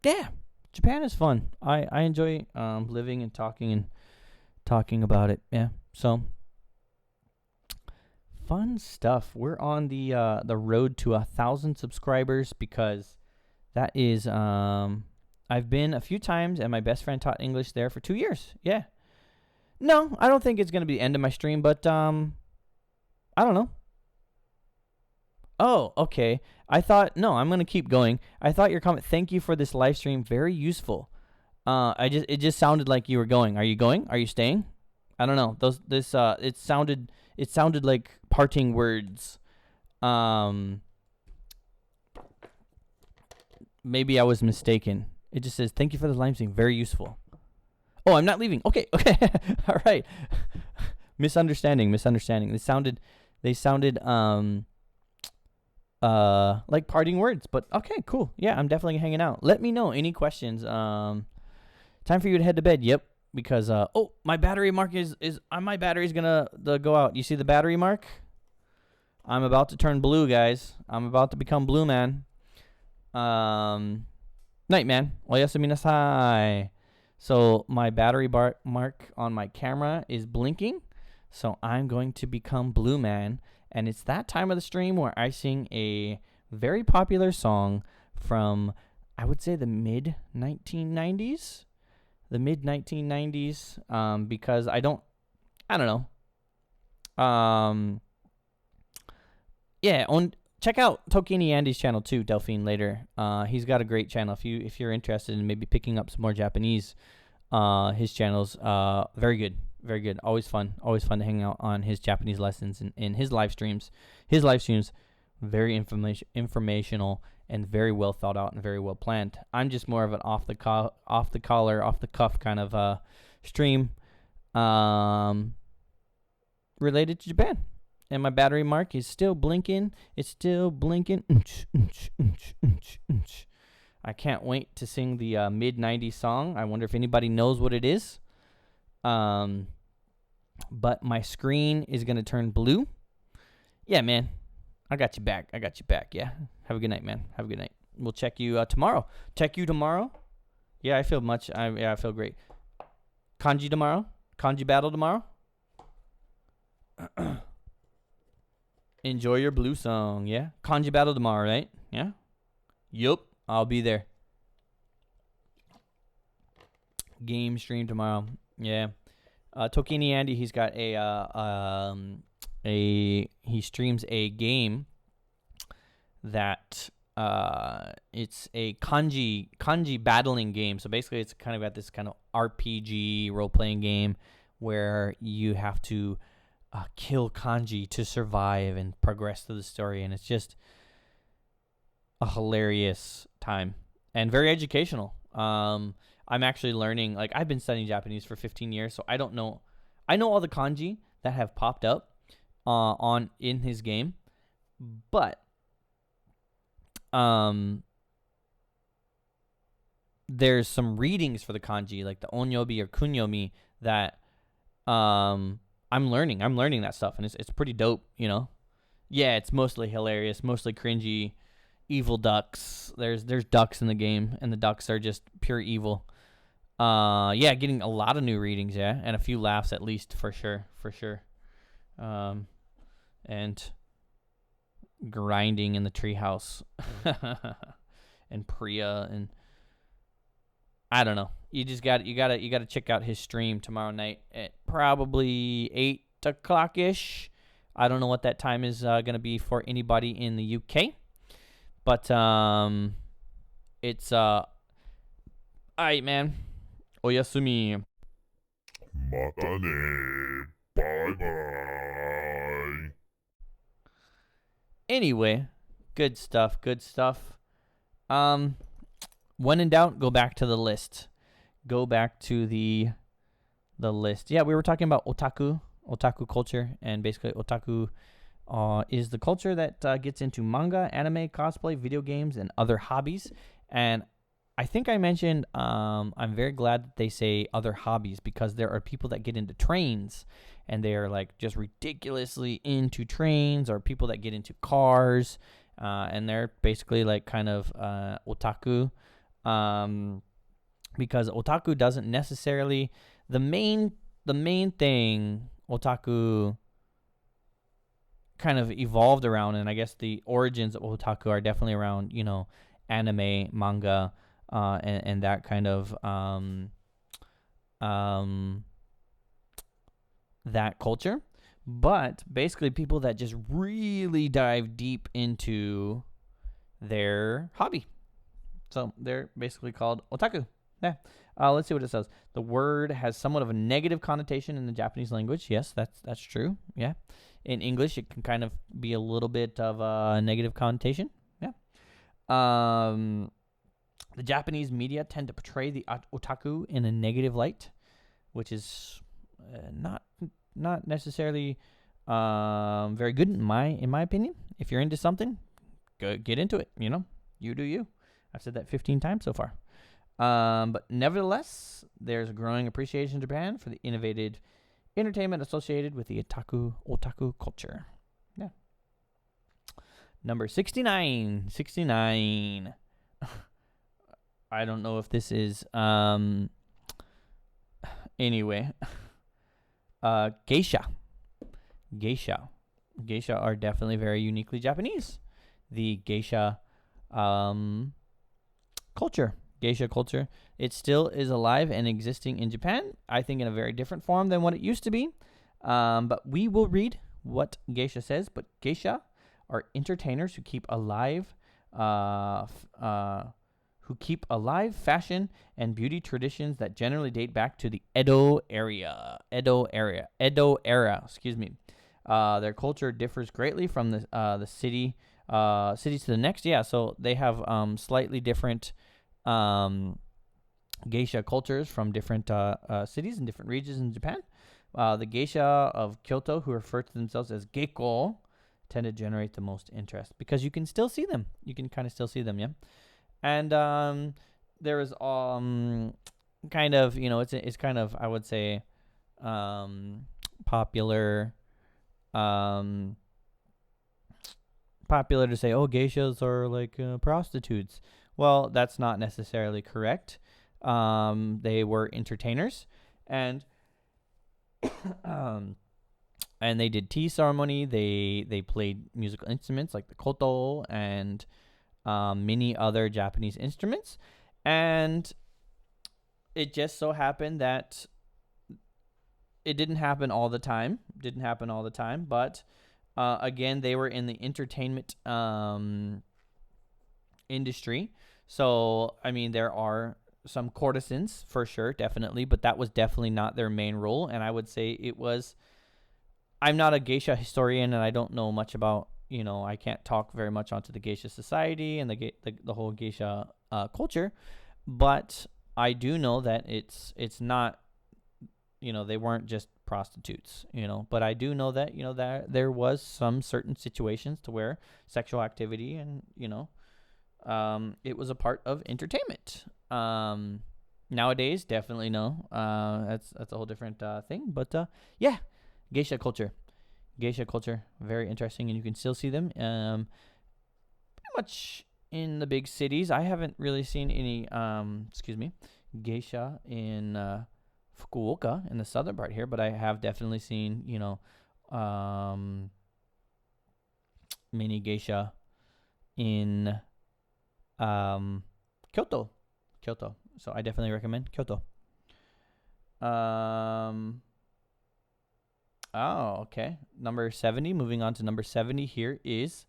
S1: Yeah, Japan is fun. I enjoy living and talking about it. Yeah. So fun stuff. We're on the road to 1,000 subscribers because that is I've been a few times and my best friend taught English there for 2 years. Yeah. No, I don't think it's gonna be the end of my stream, but I don't know. Oh, okay. I'm gonna keep going. I thought your comment. Thank you for this live stream. Very useful. It just sounded like you were going. Are you going? Are you staying? I don't know. It sounded like parting words. Maybe I was mistaken. It just says thank you for the live stream. Very useful. Oh, I'm not leaving. Okay. All right. Misunderstanding. They sounded like parting words, but okay, cool. Yeah, I'm definitely hanging out. Let me know any questions. Time for you to head to bed. Yep, because oh, my battery mark is my battery's gonna go out. You see the battery mark? I'm about to turn blue, guys. I'm about to become blue, man. Night, man. Oyasumi nasai. So my battery mark on my camera is blinking, so I'm going to become blue, man. And it's that time of the stream where I sing a very popular song from, I would say, the mid-1990s. Because I don't know. Yeah, check out Tokini Andy's channel too, Delphine, later. He's got a great channel. If you're interested in maybe picking up some more Japanese, his channel's very good. Very good. Always fun to hang out on his Japanese lessons and in his live streams. His live streams, very informational and very well thought out and very well planned. I'm just more of an off the cuff kind of stream related to Japan. And my battery mark is still blinking. It's still blinking. I can't wait to sing the mid-90s song. I wonder if anybody knows what it is. But my screen is going to turn blue. Yeah, man. I got you back. Yeah. Have a good night, man. Have a good night. We'll check you tomorrow. Yeah, I feel I feel great. Kanji tomorrow? Kanji battle tomorrow? Enjoy your blue song, yeah? Kanji battle tomorrow, right? Yeah? Yup. I'll be there. Game stream tomorrow. Yeah. Tokini Andy, he's got he streams a game that it's a kanji battling game. So basically it's kind of got this kind of RPG role-playing game where you have to kill kanji to survive and progress through the story, and it's just a hilarious time and very educational. I'm actually learning, like, I've been studying Japanese for 15 years, so I know all the kanji that have popped up in his game, but there's some readings for the kanji, like the onyobi or kunyomi, that I'm learning that stuff, and it's pretty dope, you know. Yeah, it's mostly hilarious, mostly cringy, evil ducks. There's ducks in the game, and the ducks are just pure evil. Yeah, getting a lot of new readings, yeah, and a few laughs at least, for sure. And grinding in the treehouse, and Priya, and I don't know. You gotta check out his stream tomorrow night at probably 8:00ish. I don't know what that time is gonna be for anybody in the UK, but it's Alright, man. Oyasumi.
S2: Mata ne. Bye bye.
S1: Anyway, good stuff. Good stuff. When in doubt, go back to the list. Go back to the list. Yeah, we were talking about otaku culture, and basically otaku is the culture that gets into manga, anime, cosplay, video games, and other hobbies. And I think I mentioned I'm very glad that they say other hobbies, because there are people that get into trains and they are like just ridiculously into trains, or people that get into cars and they're basically like kind of otaku, because otaku doesn't necessarily the main thing otaku kind of evolved around, and I guess the origins of otaku are definitely around, anime, manga, and that kind of that culture. But basically people that just really dive deep into their hobby. So they're basically called otaku. Yeah. Let's see what it says. The word has somewhat of a negative connotation in the Japanese language. Yes, that's true. Yeah. In English, it can kind of be a little bit of a negative connotation. Yeah. The Japanese media tend to portray the otaku in a negative light, which is not necessarily very good in my opinion. If you're into something, go get into it. You do you. I've said that 15 times so far. But nevertheless, there's a growing appreciation in Japan for the innovative entertainment associated with the otaku culture. Yeah. Number 69. 69. I don't know if this is anyway. Geisha. Geisha are definitely very uniquely Japanese. The geisha culture. Geisha culture. It still is alive and existing in Japan, I think in a very different form than what it used to be. But we will read what geisha says. But geisha are entertainers who keep alive fashion and beauty traditions that generally date back to the Edo era. Excuse me. Their culture differs greatly from the cities to the next. Yeah, so they have slightly different geisha cultures from different cities and different regions in Japan. The geisha of Kyoto, who refer to themselves as geiko, tend to generate the most interest because you can still see them. You can kind of still see them, yeah. And there is kind of, it's kind of, I would say, popular to say, oh, geishas are like prostitutes. Well, that's not necessarily correct. They were entertainers, and and they did tea ceremony. They played musical instruments like the koto and many other Japanese instruments. And it just so happened that it didn't happen all the time. But again, they were in the entertainment industry. So, I mean, there are some courtesans for sure, definitely, but that was definitely not their main role. And I would say it was, I'm not a geisha historian and I don't know much about, I can't talk very much onto the geisha society and the whole geisha culture, but I do know that it's not, they weren't just prostitutes, but I do know that, that there was some certain situations to where sexual activity and, it was a part of entertainment. Nowadays, definitely no. That's a whole different thing. But yeah, geisha culture, very interesting, and you can still see them pretty much in the big cities. I haven't really seen any geisha in Fukuoka in the southern part here, but I have definitely seen mini geisha in Kyoto. So I definitely recommend Kyoto. Oh, okay. Number 70. Moving on to number 70 here is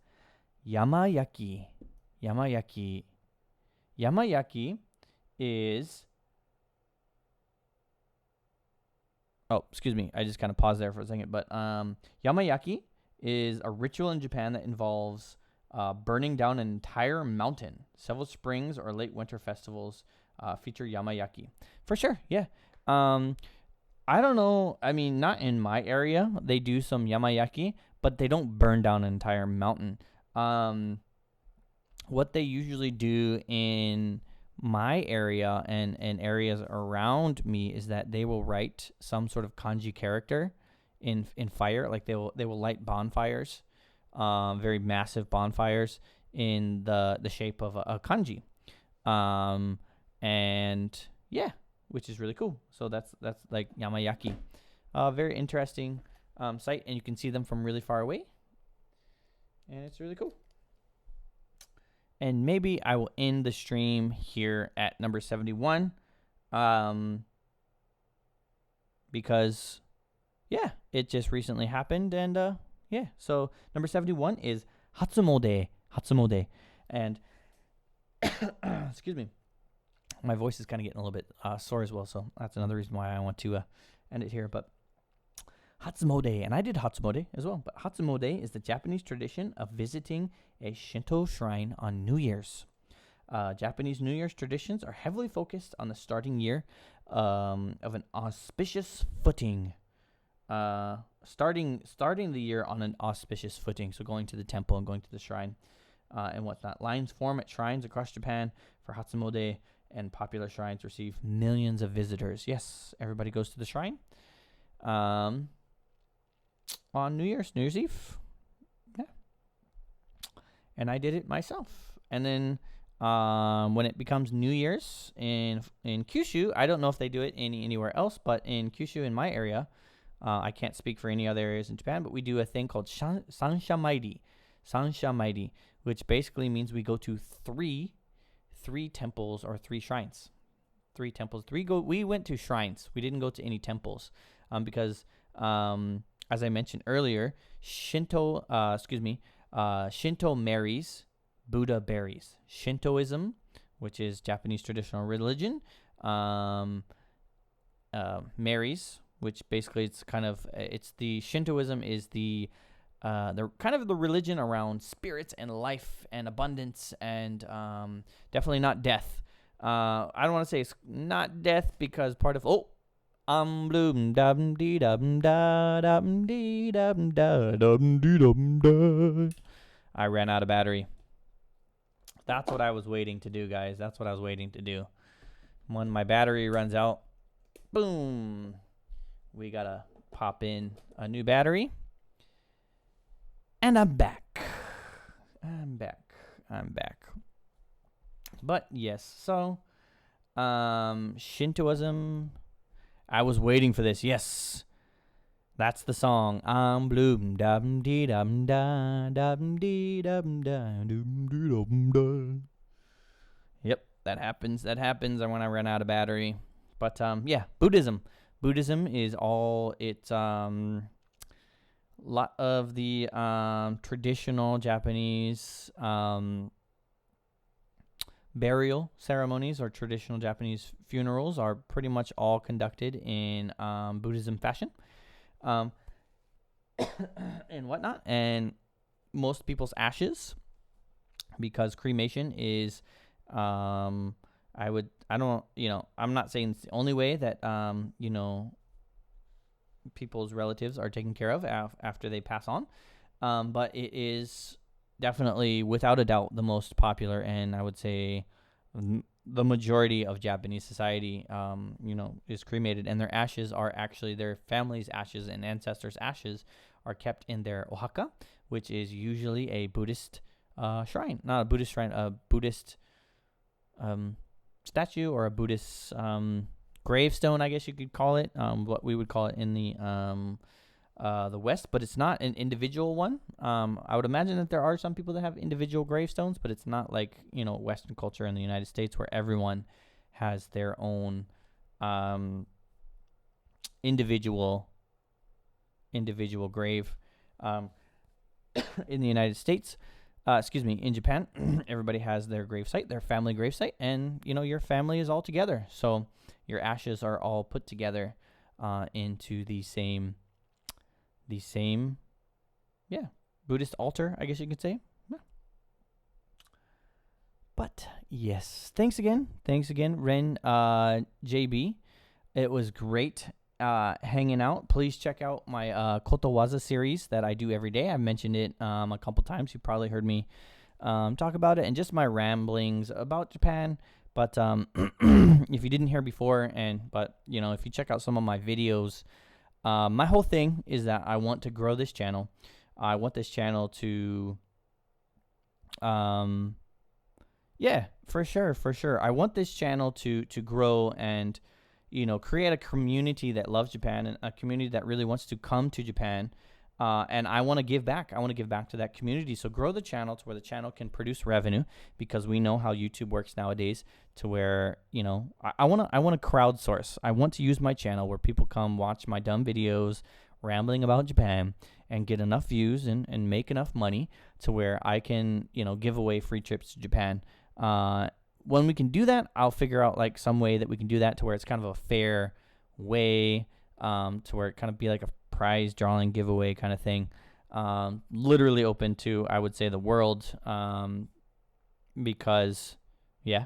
S1: Yamayaki. Yamayaki is Oh, excuse me. I just kind of paused there for a second. But yamayaki is a ritual in Japan that involves burning down an entire mountain. Several springs or late winter festivals feature yamayaki. For sure, yeah. I don't know. I mean, not in my area. They do some yamayaki, but they don't burn down an entire mountain. What they usually do in my area and areas around me is that they will write some sort of kanji character in fire. Like they will light bonfires, very massive bonfires in the shape of a kanji, and yeah, which is really cool. So that's like yamayaki, very interesting sight, and you can see them from really far away, and it's really cool. And maybe I will end the stream here at number 71, because yeah, it just recently happened, and yeah. So number 71 is Hatsumode, and excuse me, my voice is kind of getting a little bit sore as well, so that's another reason why I want to end it here. But Hatsumode, and I did Hatsumode as well, but Hatsumode is the Japanese tradition of visiting a Shinto shrine on New Year's. Japanese New Year's traditions are heavily focused on the starting year of an auspicious footing. Starting the year on an auspicious footing, so going to the temple and going to the shrine and whatnot. Lines form at shrines across Japan for Hatsumode, and popular shrines receive millions of visitors. Yes, everybody goes to the shrine on New Year's Eve. Yeah. And I did it myself. And then when it becomes New Year's in Kyushu, I don't know if they do it anywhere else, but in Kyushu, in my area, I can't speak for any other areas in Japan, but we do a thing called Sansha Mairi, which basically means we go to three temples or three shrines. We went to shrines. We didn't go to any temples because as I mentioned earlier, Shinto marries, Buddha buries. Shintoism, which is Japanese traditional religion, marries, which basically it's the Shintoism is the kind of the religion around spirits and life and abundance and definitely not death. I don't want to say it's not death because part of bloom dum dee dum da dum dee dum da dum dee dum da. I ran out of battery. That's what I was waiting to do, guys. That's what I was waiting to do. When my battery runs out, boom, we gotta pop in a new battery. And I'm back. But yes, so Shintoism, I was waiting for this. Yes. That's the song. Bloom dum dee dum da dum dee dum da dum dee dum da. Yep, that happens when I run out of battery. But yeah, Buddhism is all it's lot of the traditional Japanese burial ceremonies or traditional Japanese funerals are pretty much all conducted in Buddhism fashion. And whatnot, and most people's ashes, because cremation is, I'm not saying it's the only way that, people's relatives are taken care of after they pass on, but it is definitely, without a doubt, the most popular, and I would say the majority of Japanese society, is cremated, and their ashes are actually their family's ashes and ancestors' ashes are kept in their ohaka, which is usually a Buddhist shrine, not a Buddhist shrine, a Buddhist statue or a Buddhist gravestone, I guess you could call it, what we would call it in the West, but it's not an individual one. I would imagine that there are some people that have individual gravestones, but it's not like, Western culture in the United States where everyone has their own individual grave. In the United States, in Japan, everybody has their gravesite, their family gravesite, and your family is all together, so your ashes are all put together into the same, yeah, Buddhist altar, I guess you could say. Yeah. But yes, thanks again, Ren, JB. It was great hanging out. Please check out my Kotowaza series that I do every day. I've mentioned it a couple times. You probably heard me talk about it, and just my ramblings about Japan. But if you didn't hear before, but if you check out some of my videos, my whole thing is that I want to grow this channel. I want this channel to, yeah, for sure. I want this channel to grow and, create a community that loves Japan and a community that really wants to come to Japan. And I want to give back. I want to give back to that community. So grow the channel to where the channel can produce revenue, because we know how YouTube works nowadays, to where, I want to crowdsource. I want to use my channel where people come watch my dumb videos rambling about Japan and get enough views and make enough money to where I can, give away free trips to Japan. When we can do that, I'll figure out like some way that we can do that to where it's kind of a fair way, to where it kind of be like a prize drawing giveaway kind of thing. Literally open to, I would say, the world, because, yeah.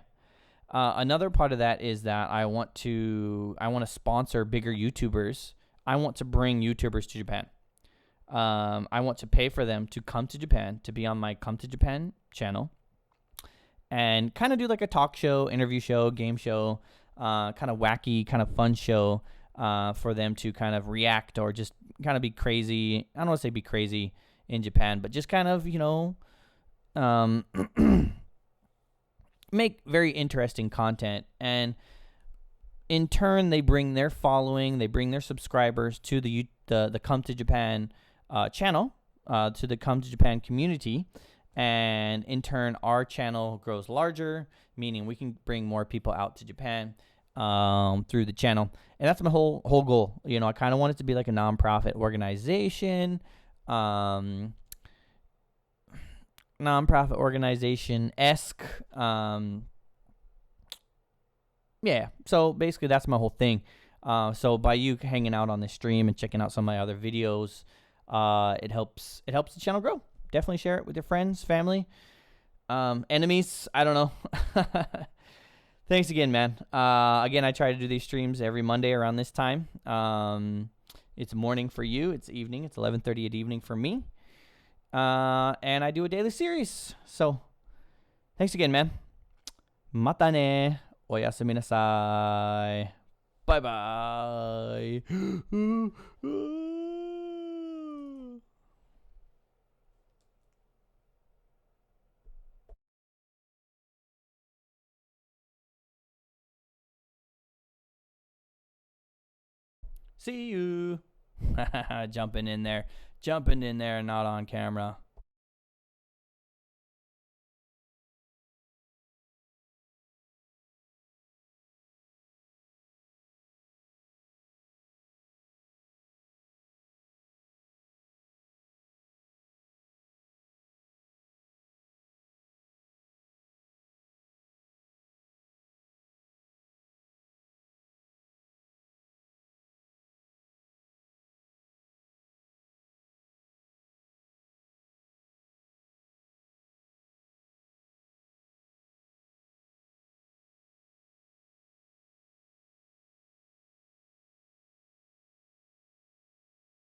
S1: Another part of that is that I want to sponsor bigger YouTubers. I want to bring YouTubers to Japan. I want to pay for them to come to Japan, to be on my Come to Japan channel, and kind of do like a talk show, interview show, game show, kind of wacky, kind of fun show, for them to kind of react or just kind of be crazy. I don't want to say be crazy in Japan, but just kind of, make very interesting content. And in turn, they bring their following, they bring their subscribers to the Come to Japan channel, to the Come to Japan community. And in turn, our channel grows larger, meaning we can bring more people out to Japan through the channel. And that's my whole goal. I kind of want it to be like a nonprofit organization, esque. Yeah. So basically, that's my whole thing. So by you hanging out on the stream and checking out some of my other videos, it helps the channel grow. Definitely share it with your friends, family, enemies. I don't know. Thanks again, man. Again, I try to do these streams every Monday around this time. It's morning for you. It's evening. It's 11:30 at evening for me. And I do a daily series. So thanks again, man. Mata ne. Oyasumi nasai. Bye-bye. See you. Jumping in there, not on camera.